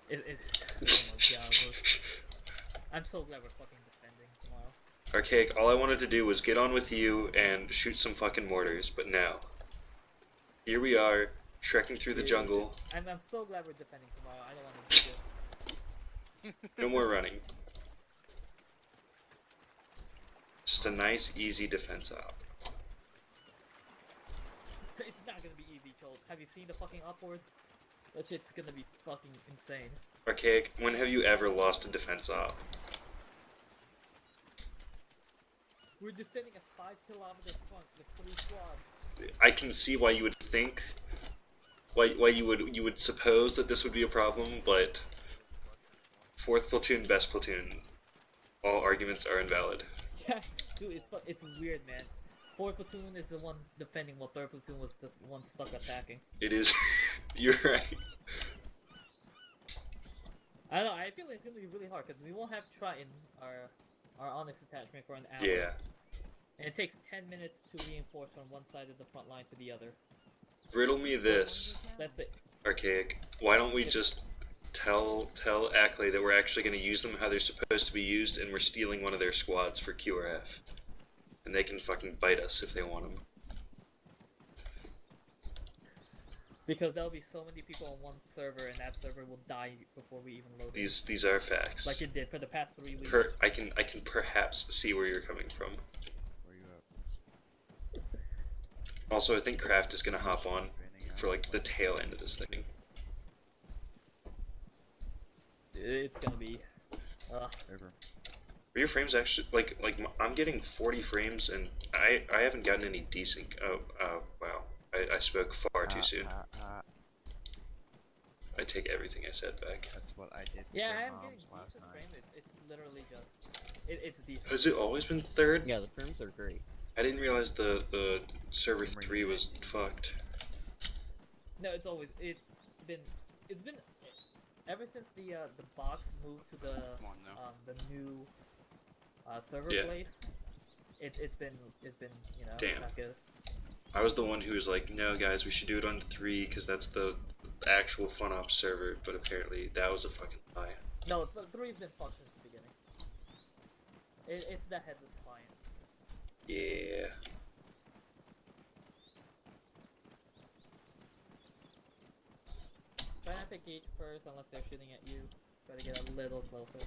Oh my god, I'm so glad we're fucking defending tomorrow. Archaic, all I wanted to do was get on with you and shoot some fucking mortars, but now, here we are, trekking through the jungle. I'm so glad we're defending tomorrow. I don't want to do this. No more running. Just a nice, easy defense op. It's not gonna be easy, Joel. Have you seen the fucking upward? That shit's gonna be fucking insane. Archaic, when have you ever lost a defense op? We're defending a 5-kilometer front with 3 squads. I can see why you would think, why you would suppose that this would be a problem, but 4th platoon, best platoon. All arguments are invalid. Yeah, dude, it's weird, man. 4th platoon is the one defending, while 3rd platoon was the one stuck attacking. It is. You're right. I don't know. I feel like it's gonna be really hard because we won't have Triton, our Onyx attachment, for an hour. Yeah. And it takes 10 minutes to reinforce from one side of the front line to the other. Riddle me this. That's it. Archaic. Why don't we just tell Ackley that we're actually going to use them how they're supposed to be used, and we're stealing one of their squads for QRF, and they can fucking bite us if they want them. Because there'll be so many people on one server, and that server will die before we even load it. These are facts. Like it did for the past 3 weeks. I can perhaps see where you're coming from. Where you at? Also, I think Kraft is gonna hop on for like the tail end of this thing. It's gonna be. Are your frames actually like I'm getting 40 frames and I haven't gotten any decent. Oh wow. I spoke far too soon. I take everything I said back. That's what I did. Yeah, I am getting decent frame. It's literally just. It's decent. Has it always been 3rd? Yeah, the frames are great. I didn't realize the server 3 was fucked. No, it's been ever since the box moved to the new server place. It's been Damn. not good. I was the one who was like, no guys, we should do it on 3 because that's the actual FunOps server, but apparently that was a fucking lie. No, 3's been fucked since the beginning. It's the headless client. Yeah. Try not to engage first unless they're shooting at you. Try to get a little closer.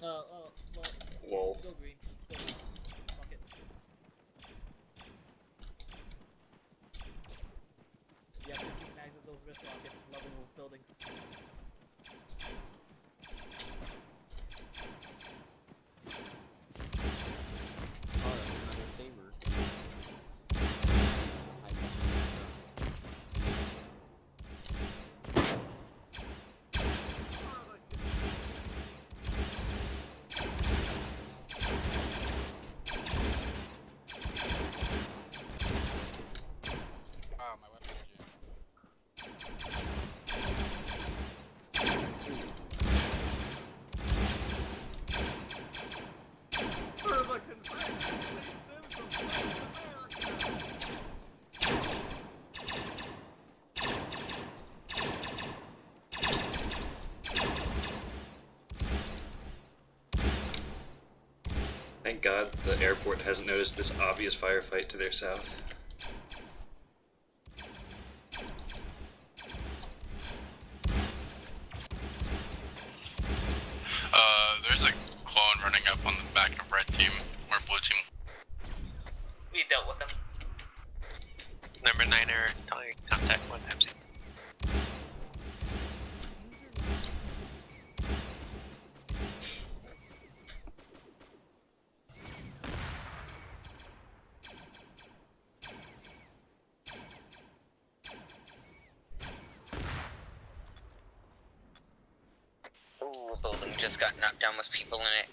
Well, Lol. go green. Go green. Fuck it. Yeah, 15 mags of those wrist rockets. Level those buildings. Thank God the airport hasn't noticed this obvious firefight to their south. There's a clone running up on the back of red team, or blue team. We dealt with them. Number 9er, contact 1 times. Ooh, a building just got knocked down with people in it.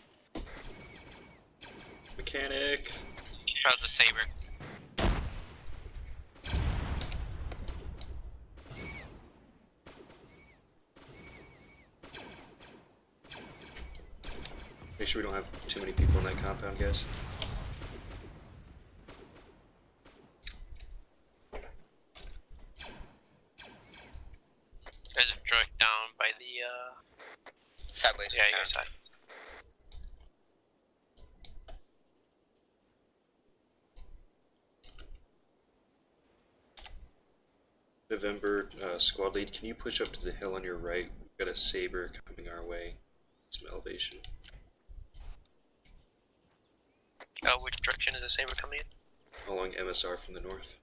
Mechanic! How's the saber? Make sure we don't have too many people in that compound, guys. There's a droid down by the, Sideways. yeah, your side. November, squad lead, can you push up to the hill on your right? We've got a saber coming our way. Some elevation. Which direction is the saber coming in? Along MSR from the north.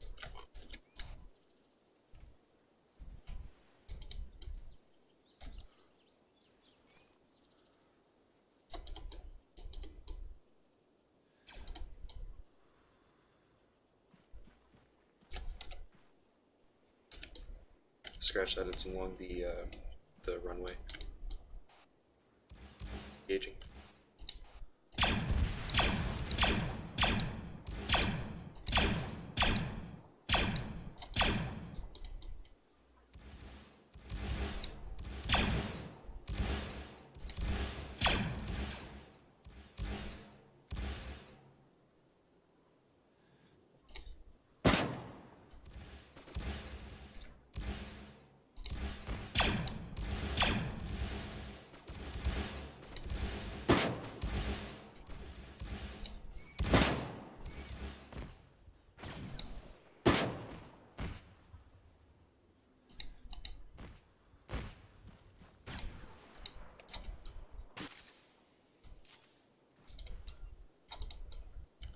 Scratch that, it's along the runway. Engaging.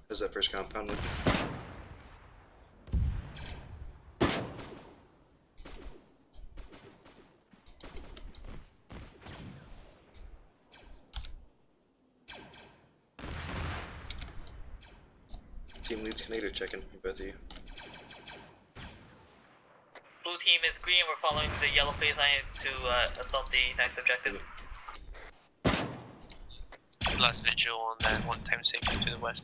How's that first compound looking? Team leads Canada checking for both of you. Blue team is green, we're following the yellow phase line to assault the next objective. Last vigil on that 1 time saber to the west.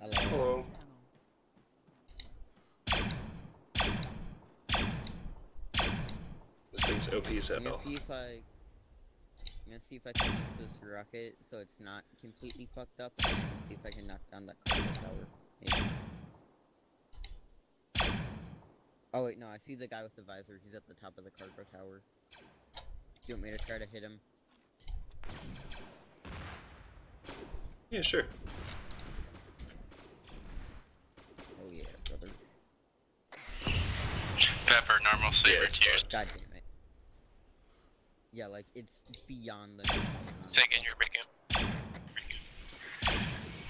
Hello. This thing's OP as hell. I'm gonna see if I I'm gonna see if I can use this rocket so it's not completely fucked up, and see if I can knock down that cargo tower. Maybe. Oh wait, no, I see the guy with the visor. He's at the top of the cargo tower. Do you want me to try to hit him? Yeah, sure. Oh yeah, brother. Pepper, normal saber tiers. God damn it. Yeah, like, it's beyond the normal amount. Say again, you're breaking up.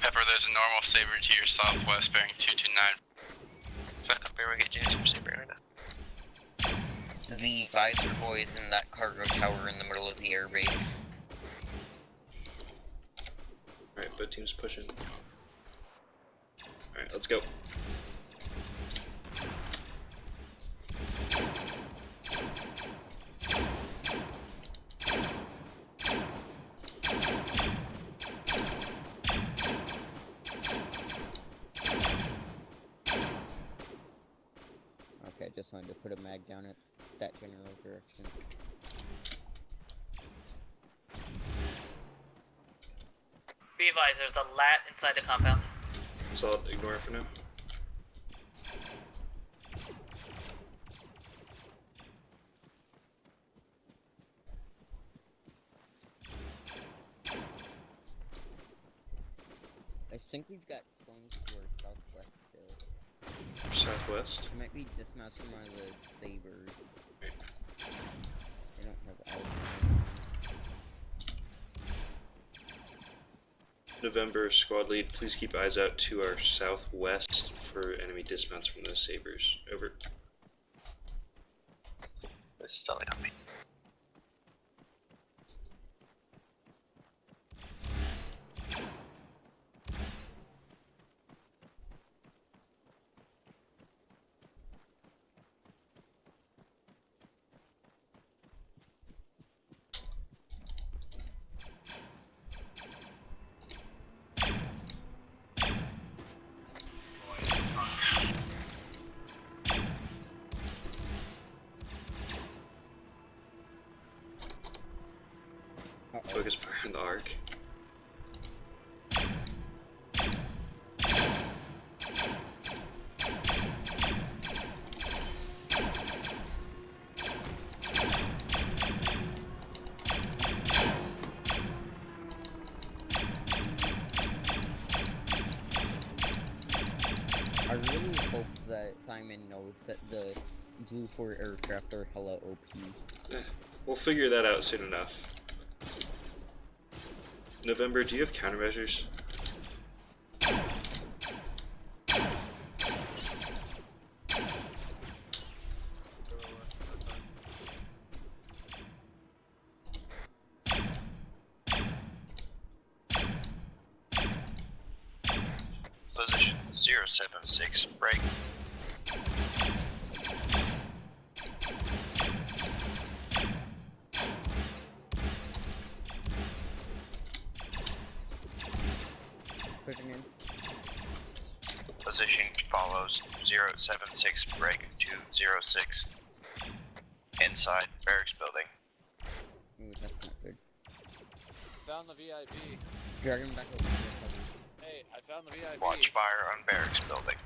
Pepper, there's a normal saber tier southwest bearing 229. So copy, we're getting some saber right now. The visor boy is in that cargo tower in the middle of the airbase. Alright, both teams pushing. Alright, let's go. Okay, just wanted to put a mag down at that general direction. Be advised, there's a lat inside the compound. So I'll ignore it for now. I think we've got clones to our southwest still. Southwest? It might be dismounts from one of the sabers. They don't have all. November, squad lead, please keep eyes out to our southwest for enemy dismounts from those sabers. Over. This is telling on me. Focus fire on the arc. I really hope that Simon knows that the Blue 4 aircraft are hella OP. We'll figure that out soon enough. November, do you have countermeasures? Position 076, break. Pushing in. Position follows 076, break 206. Inside barracks building. Ooh, that's not good. Found the VIP. Drag him back over here. Hey, I found the VIP. Watch fire on barracks building.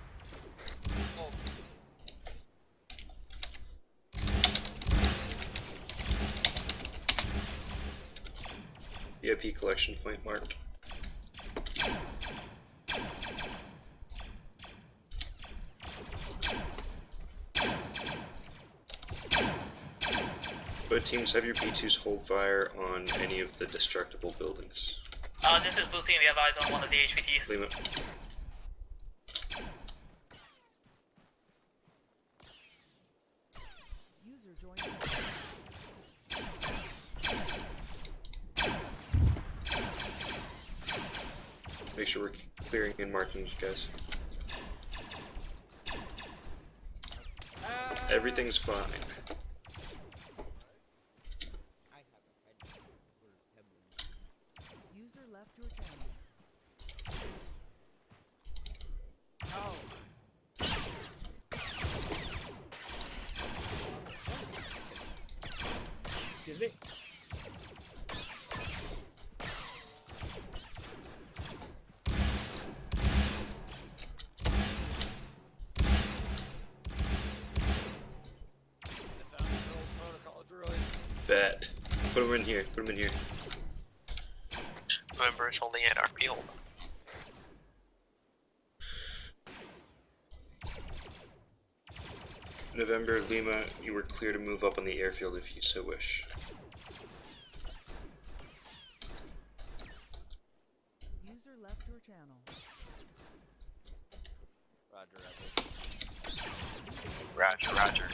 Oh. VIP collection point marked. Both teams have your B2s hold fire on any of the destructible buildings. This is Blue Team, we have eyes on one of the HPTs. Lima. User joined. Make sure we're clearing and marking you guys. Everything's fine. User left your channel. Excuse me. bet. Put him in here. Put him in here. November is holding at our field. November, Lima, you were clear to move up on the airfield if you so wish. User left your channel. Roger, Epic. Roger, roger.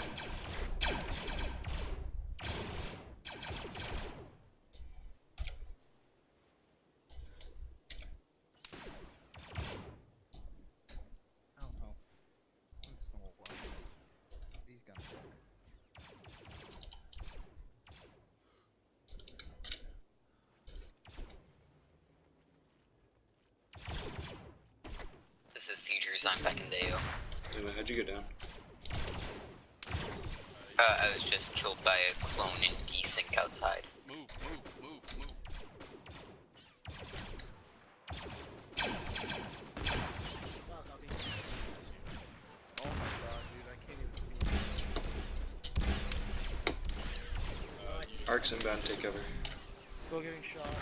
These guns suck. This is Seizures, I'm back in Deo. Lima, how'd you go down? I was just killed by a clone in desync outside. Move, move, move, move. Oh my god, dude, I can't even see. Arcs inbound, take cover. Still getting shot.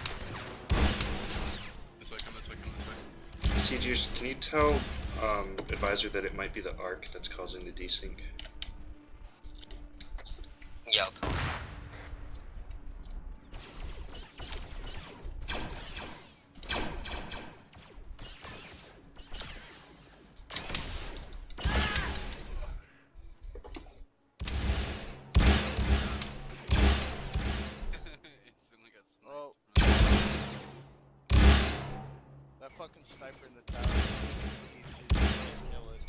This way, come this way, come this way. Siegers, can you tell Advisor that it might be the arc that's causing the desync? Yeah, I'll tell him. Instantly got sniped. Oh. That fucking sniper in the tower. T2 can't kill it.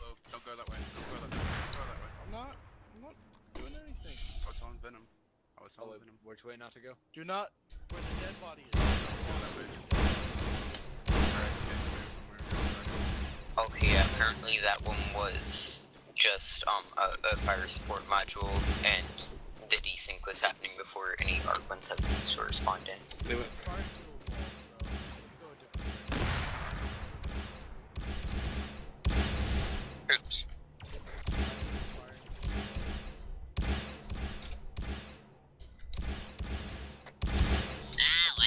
Oh, don't go that way. Don't go that way. Don't go that way. I'm not doing anything. I was on Venom. I was on Venom. Which way not to go? Do not where the dead body is. Okay, apparently that one was just a fire support module, and the desync was happening before any arc ones have been to respond in. Lima. Oops.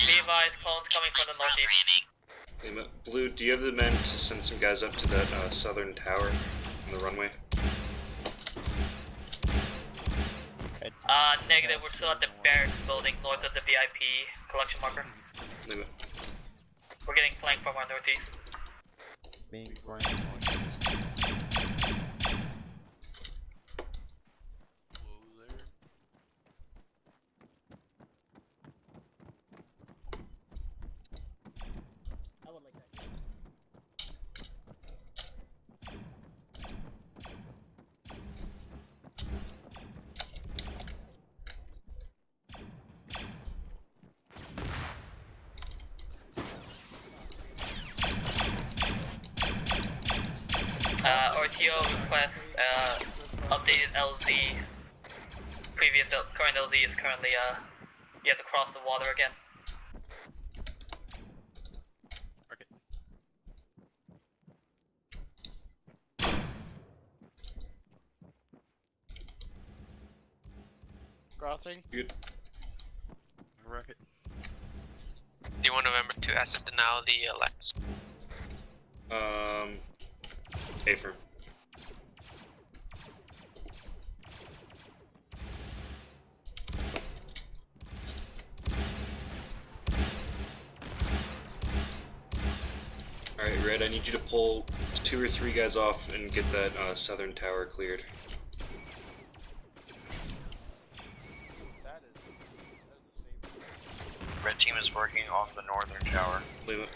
Levi's clones coming from the northeast. Lima. Blue, do you have the men to send some guys up to that southern tower on the runway? Negative, we're still at the barracks building north of the VIP collection marker. Lima. We're getting flanked from our northeast. Being flanked. I would like that. RTO request updated LZ. Current LZ is currently you have to cross the water again. Crossing. Good. Rocket. Do you want November to asset denial the Lex? A-firm. Alright, Red, I need you to pull 2 or 3 guys off and get that southern tower cleared. Red team is working on the northern tower. Lima.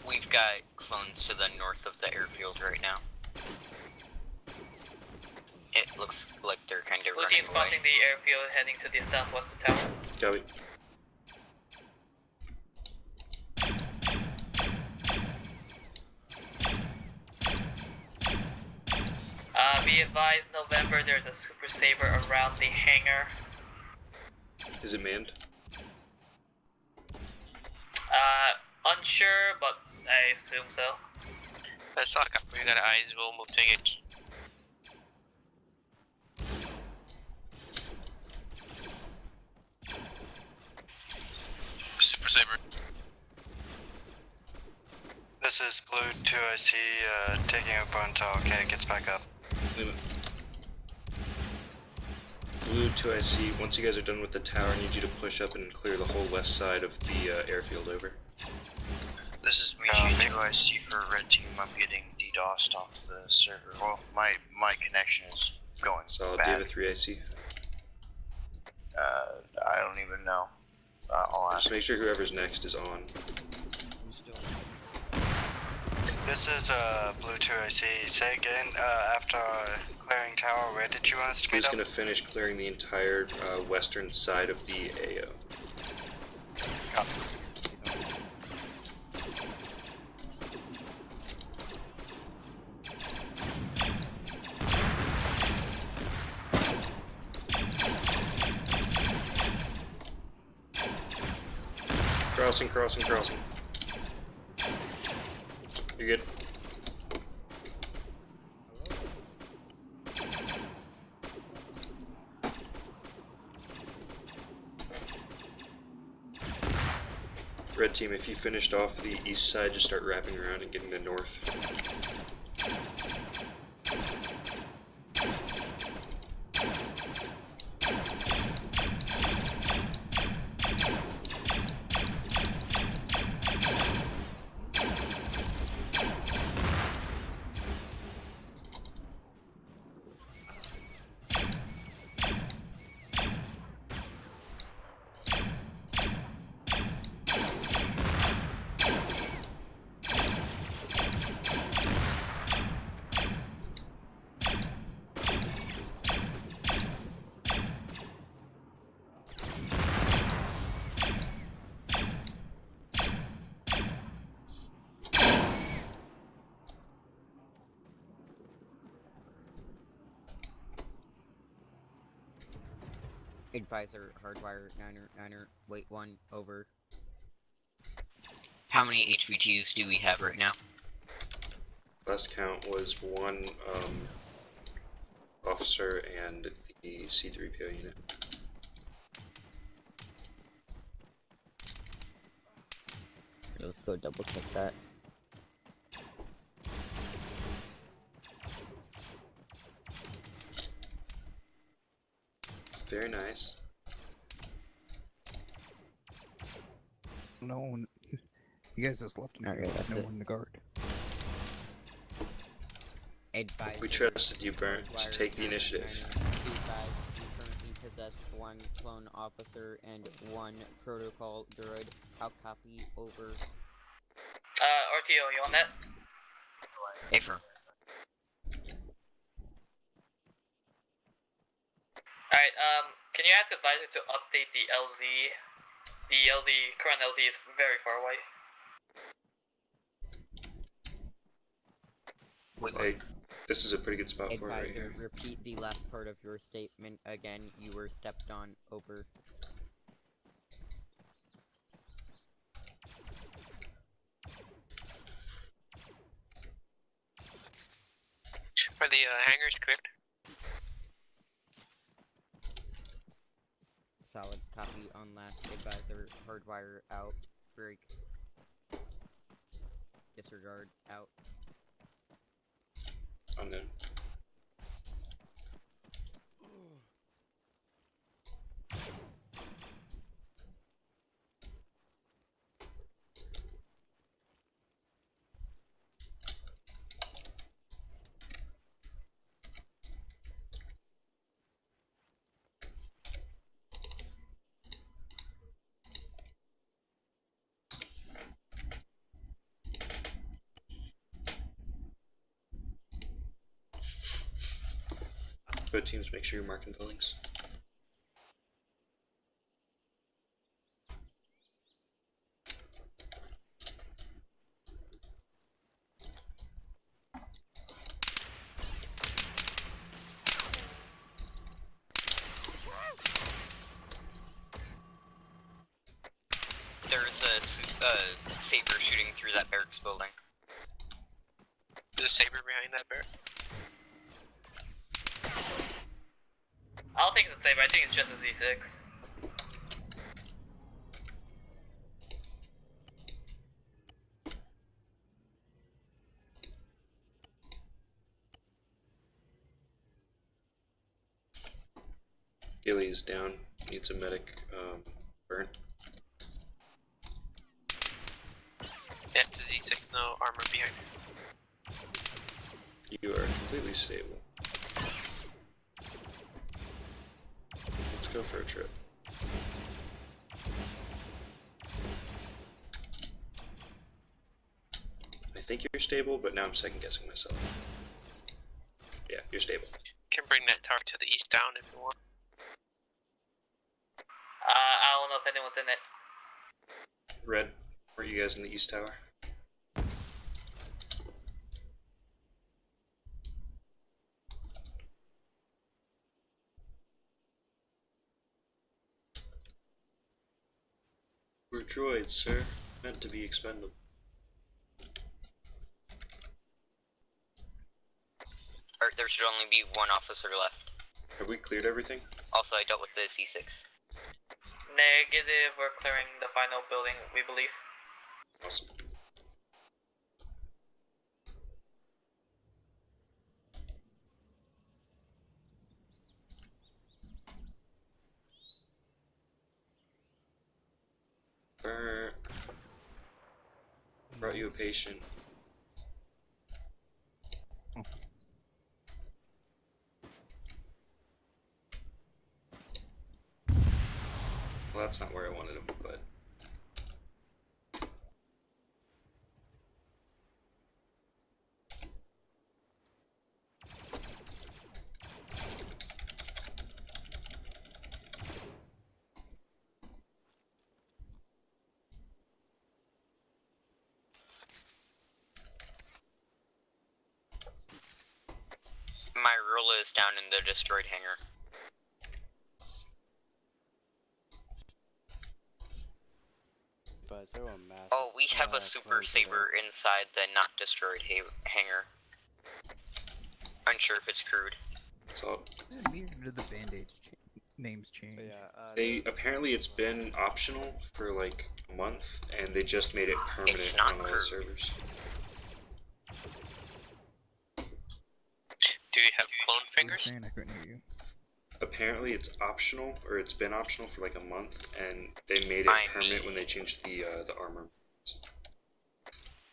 We've got clones to the north of the airfield right now. It looks like they're kind of Blue running team's away. crossing the airfield heading to the southwestern tower. Copy. Be advised, November, there's a Super Saber around the hangar. Is it manned? Unsure, but I assume so. Solid copy, we got eyes, we'll move to engage. Super Saber. This is Blue 2IC, taking over until K gets back up. Blue 2IC, once you guys are done with the tower, I need you to push up and clear the whole west side of the airfield over. This is me, 2IC for Red Team. I'm getting DDoSed off the server. Well, my connection is going Solid, bad. do you have a 3IC? I don't even know. I'll ask. Just make sure whoever's next is on. This is Blue 2IC. Say again, after clearing tower, where did you want us to meet Who's up? going to finish clearing the entire western side of the AO? Crossing, crossing, crossing. You're good. Red team, if you finished off the east side, just start wrapping around and getting to north. Advisor, hardwire, niner, wait 1, over. How many HVTs do we have right now? Last count was 1 officer and the C-3PO unit. Let's go double check that. Very nice. No one. You guys just left him. Okay, that's no it. one to guard. Advisor, We trusted you, Burnt, to take the initiative. Be advised, you currently possess 1 clone officer and 1 protocol droid. I'll copy, over. RTO, you on that? Affirm. Alright, can you ask the advisor to update the LZ? The current LZ is very far away. Hey, this is a pretty good spot for it right Advisor, here. repeat the last part of your statement again. You were stepped on, over. Are the hangars cleared? Solid copy on last. Advisor, hardwire, out. Break. Disregard, out. Unknown. Both teams, make sure you're marking buildings. next building. Is a Saber behind that bear? I don't think it's a Saber, I think it's just a Z6. Gilly is down. Needs a medic. Burn. Yeah, it's a Z6, no armor behind. You are completely stable. Let's go for a trip. I think you're stable, but now I'm second guessing myself. Yeah, you're stable. Can bring that tower to the east down if you want. I don't know if anyone's in it. Red, were you guys in the east tower? We're droids, sir. Meant to be expendable. There should only be one officer left. Have we cleared everything? Also, I dealt with the C6. Negative, we're clearing the final building, we believe. Awesome. Burn. Brought you a patient. Well, that's not where I wanted him, but... My rule is down in the destroyed hangar. But there were massive, Oh, we have a Super Saber inside the not destroyed hangar. Unsure if it's crewed. So Neither did the band-aids names change. they apparently it's been optional for like a month, and they just made it permanent on all the servers. Do you have clone fingers? I couldn't hear you. Apparently it's optional, or it's been optional for like a month, and they made it permanent when they changed the armor.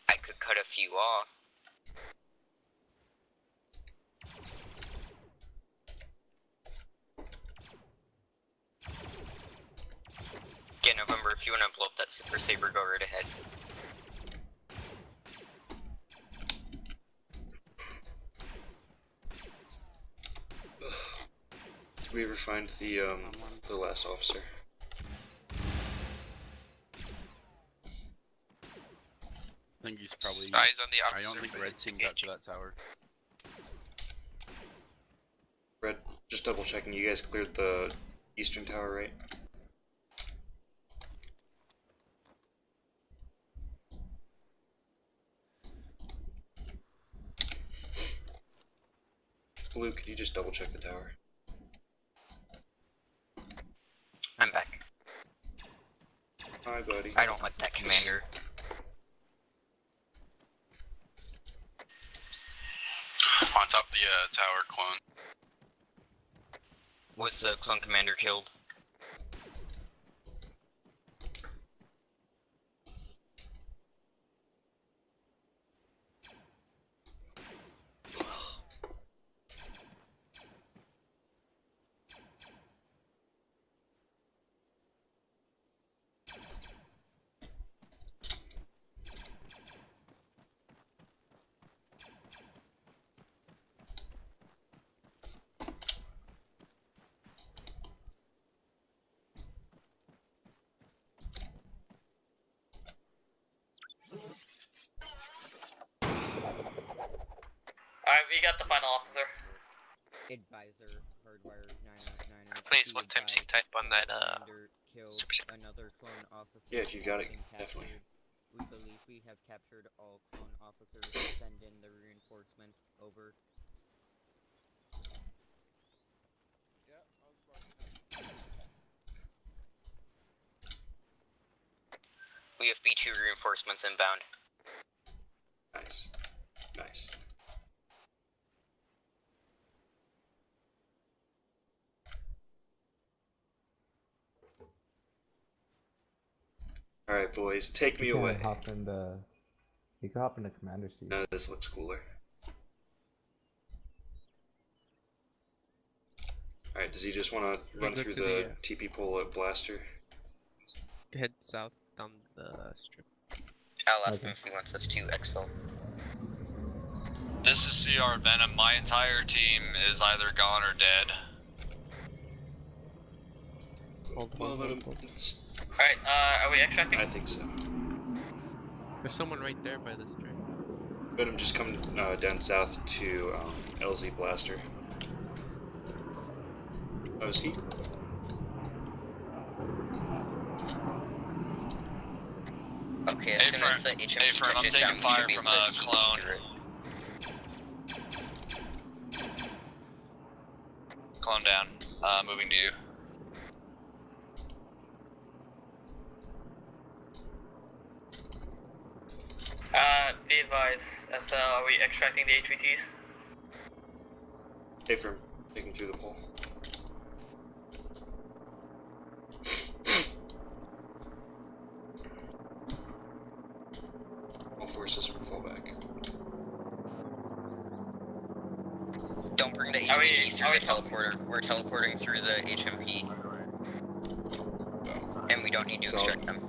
I could cut a few off. Yeah, November, if you want to blow up that Super Saber, go right ahead. Did we ever find the last officer? I think he's probably. Eyes on the officer. I don't think Red Team got to that tower. Red, just double checking. You guys cleared the eastern tower, right? Blue, could you just double check the tower? I'm back. Hi, buddy. I don't like that commander. On top of the tower, clone. Was the clone commander killed? Alright, we got the final officer. Advisor, hardwire 909. Please, one time C-type on that, Killed Super Saber. another clone officer. Yeah, you got it, and definitely. captured We believe we have captured all clone officers. Send in the reinforcements. Over. We have B2 reinforcements inbound. Nice. Nice. Alright, boys, take me away. Hop in the... You can hop in the commander seat. No, this looks cooler. Alright, does he just want to run through the TP pole at Blaster? Head south down the strip. I'll ask him if he wants us to exfil. This is CR Venom. My entire team is either gone or dead. Alright, are we extracting? I think so. There's someone right there by the strip. Venom just come down south to LZ Blaster. Oh, is he? Okay, as soon as the HMP I'm touches taking down, fire we should from be a able to clone. secure it. Clone down. Moving to you. Be advised, SL, are we extracting the HVTs? Hey, from taking through the pole. All forces fall back. Don't bring the HMP through the teleporter. We're teleporting through the HMP. And we don't need to extract them.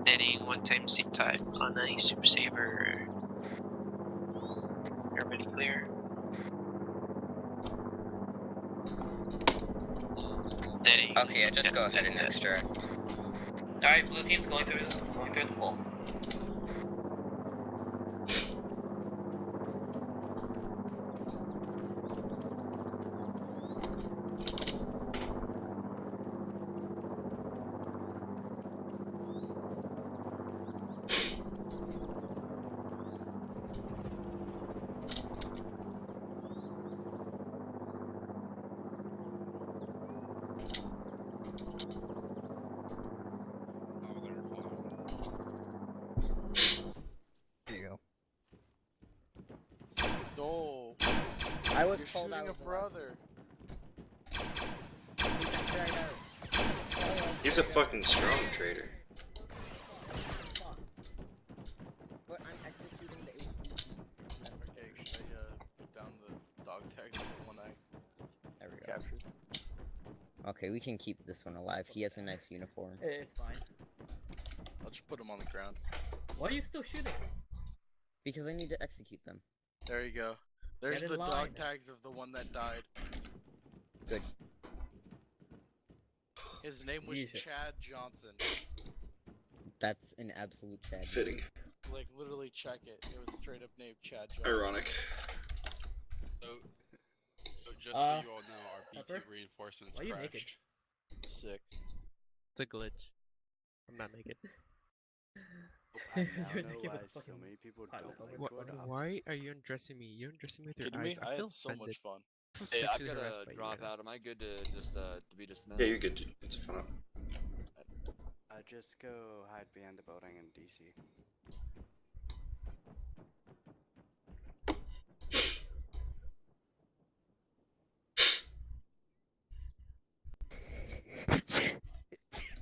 Netting one-time seat type on a Super Saver. Everybody clear? Netting. Okay, yeah, just go ahead and extract. Alright, blue team's going through the pole. No. I was You're told shooting I was a brother. He's a fucking strong trader. But I'm executing the HVTs. Okay, should I put down the dog tag for the one I There we go. captured? Okay, we can keep this one alive. He has a nice uniform. It's fine. I'll just put him on the ground. Why are you still shooting? Because I need to execute them. There you go. There's Get in the line. dog tags of the one that died. Good. His name was Jesus. Chad Johnson. That's an absolute Chad. Fitting. Like, literally check it. It was straight up named Chad Johnson. Ironic. So just so you all know, our B2 Pepper? reinforcements Why are you naked? crashed. Sick. It's a glitch. I'm not naked. I I now You're know naked why with so fucking many people pilot don't over like my droid ops. Why are you undressing me? You're undressing me with your Kidding me? eyes. I feel had so offended. much fun. I feel Hey, I've sexually got harassed to by you drop now. out. Am I good to just to be dismissed? Yeah, you're good, dude. It's a fun up. Just go hide behind the building in DC.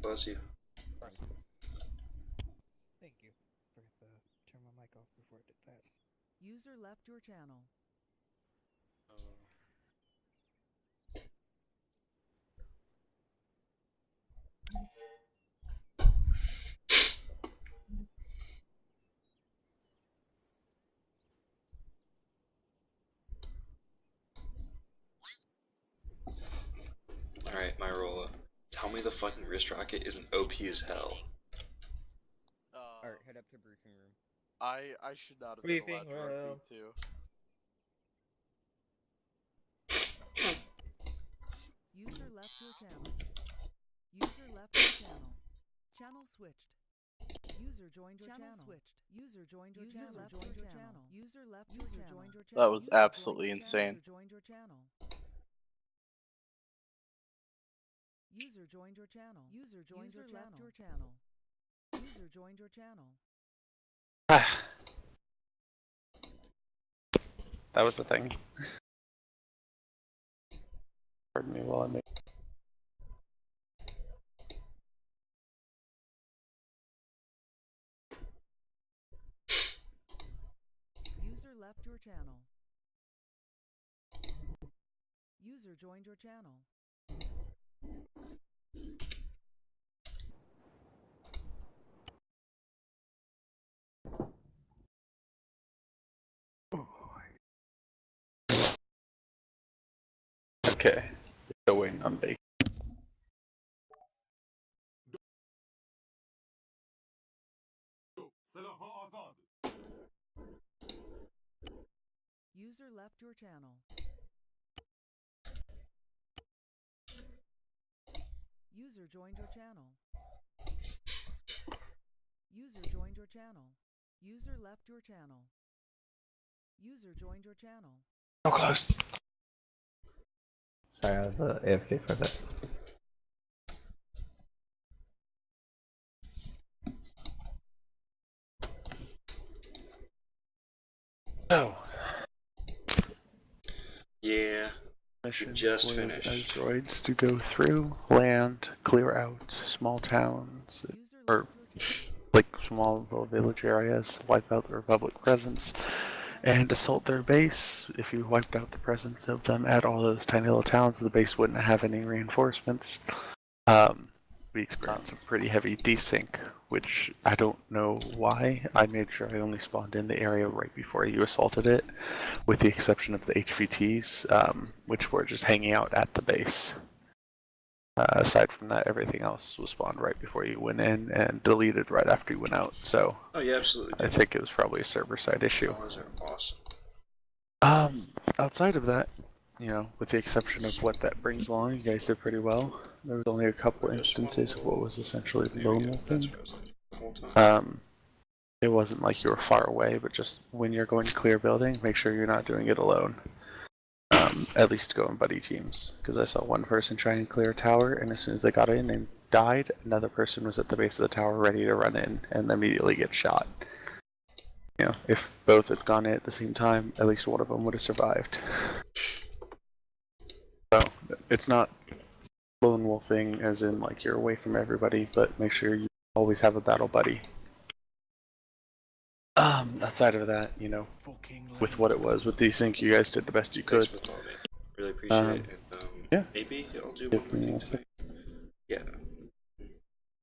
Bless you. Thank you. Forgot to turn my mic off before I did that. User left your channel. Alright, Myrola. Tell me the fucking wrist rocket isn't OP as hell. Alright, head up to briefing room. I should not have Briefing been allowed to run room. B2. User left your channel. User left your channel. Channel switched. User joined your channel. Switched. User joined your channel. Left your channel. User left your channel. Joined your channel. That was absolutely insane. User joined your channel. User joined your channel. User joined your channel. Left your channel. User joined your channel. That was the thing. Pardon me while I make. User left your channel. User joined your channel. Okay, still waiting on bacon. User left your channel. User joined your channel. User joined your channel. User left your channel. User joined your channel. So close. Sorry, I was AFK for a bit. Oh. Yeah. Mission just was finished. as droids to go through, land, clear out small towns, or like small little village areas, wipe out the Republic presence, and assault their base. If you wiped out the presence of them at all those tiny little towns, the base wouldn't have any reinforcements. We experienced some pretty heavy desync, which I don't know why. I made sure I only spawned in the area right before you assaulted it, with the exception of the HVTs, which were just hanging out at the base. Aside from that, everything else was spawned right before you went in and deleted right after you went out. So, Oh yeah, absolutely. I think it was probably a server-side issue. Those are awesome. Outside of that, you know, with the exception of what that brings along, you guys did pretty well. There was only a couple instances of what was essentially lone wolfing. It wasn't like you were far away, but just when you're going to clear a building, make sure you're not doing it alone. At least go in buddy teams, because I saw one person trying to clear a tower, and as soon as they got in and died, another person was at the base of the tower ready to run in and immediately get shot. You know, if both had gone in at the same time, at least one of them would have survived. So, it's not lone wolfing as in like you're away from everybody, but make sure you always have a battle buddy. Outside of that, you know, with what it was with desync, you guys did the best you could. Thanks for the call, mate. Really appreciate it. And, yeah. Maybe I'll do one more thing tonight. Yeah.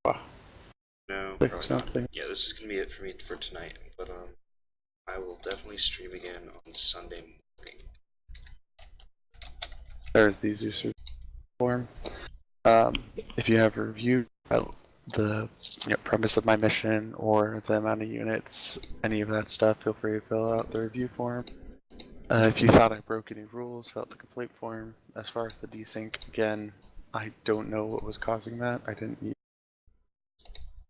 Wow. No, Click probably something. not. Yeah, this is gonna be it for me for tonight. But I will definitely stream again on Sunday morning. There's the user form. If you have a review about the premise of my mission or the amount of units, any of that stuff, feel free to fill out the review form. If you thought I broke any rules, fill out the complaint form. As far as the desync, again, I don't know what was causing that. I didn't use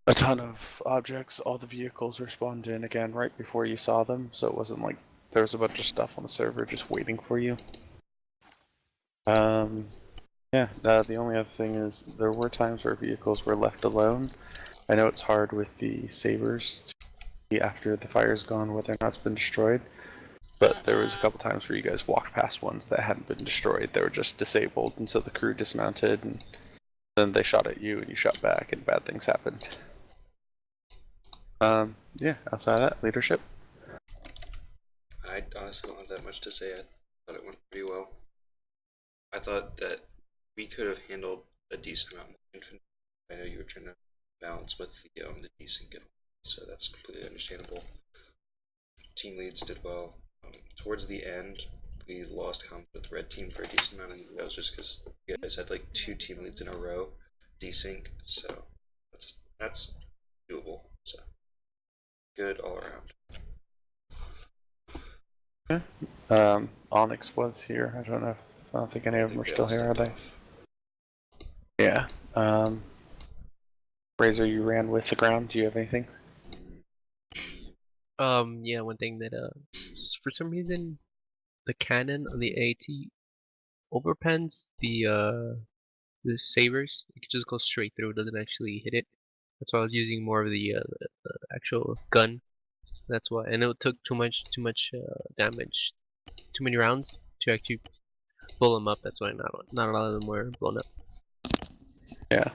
a ton of objects. All the vehicles were spawned in again right before you saw them, so it wasn't like there was a bunch of stuff on the server just waiting for you. Yeah, the only other thing is there were times where vehicles were left alone. I know it's hard with the sabers to see after the fire's gone whether or not it's been destroyed, but there was a couple times where you guys walked past ones that hadn't been destroyed. They were just disabled, and so the crew dismounted, and then they shot at you, and you shot back, and bad things happened. Yeah, outside of that, leadership. I honestly don't have that much to say. I thought it went pretty well. I thought that we could have handled a decent amount more infantry. I know you were trying to balance with the desync, so that's completely understandable. Team leads did well. Towards the end, we lost combat with the red team for a decent amount, and that was just because you guys had like 2 team leads in a row desync, so that's doable. So good all around. Yeah. Onyx was here. I don't think any of them are still here, are they? Yeah. Razor, you ran with the ground. Do you have anything? Yeah, one thing that for some reason, the cannon on the AT overpens the sabers. It just goes straight through. It doesn't actually hit it. That's why I was using more of the actual gun. That's why, and it took too much damage, too many rounds to actually blow them up. That's why not a lot of them were blown up. Yeah,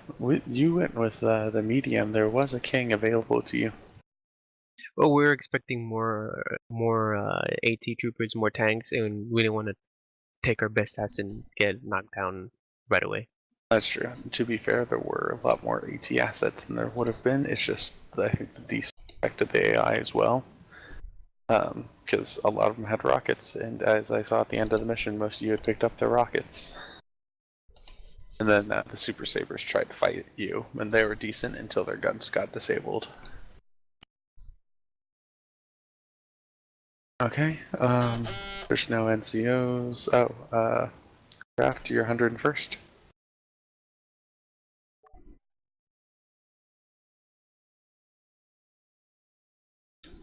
you went with the medium. There was a king available to you. Well, we were expecting more AT troopers, more tanks, and we didn't want to take our best ass and get knocked down right away. That's true. To be fair, there were a lot more AT assets than there would have been. It's just I think the DC affected the AI as well, because a lot of them had rockets, and as I saw at the end of the mission, most of you had picked up their rockets. And then the Super Sabers tried to fight you, and they were decent until their guns got disabled. Okay, there's no NCOs. Oh, Craft, you're 101st.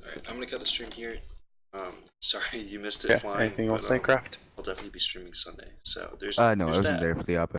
Alright, I'm gonna cut the stream here. Sorry you missed it Yeah, flying. anything you want to say, Craft? I'll definitely be streaming Sunday. So there's No, I there's wasn't that. there for the op.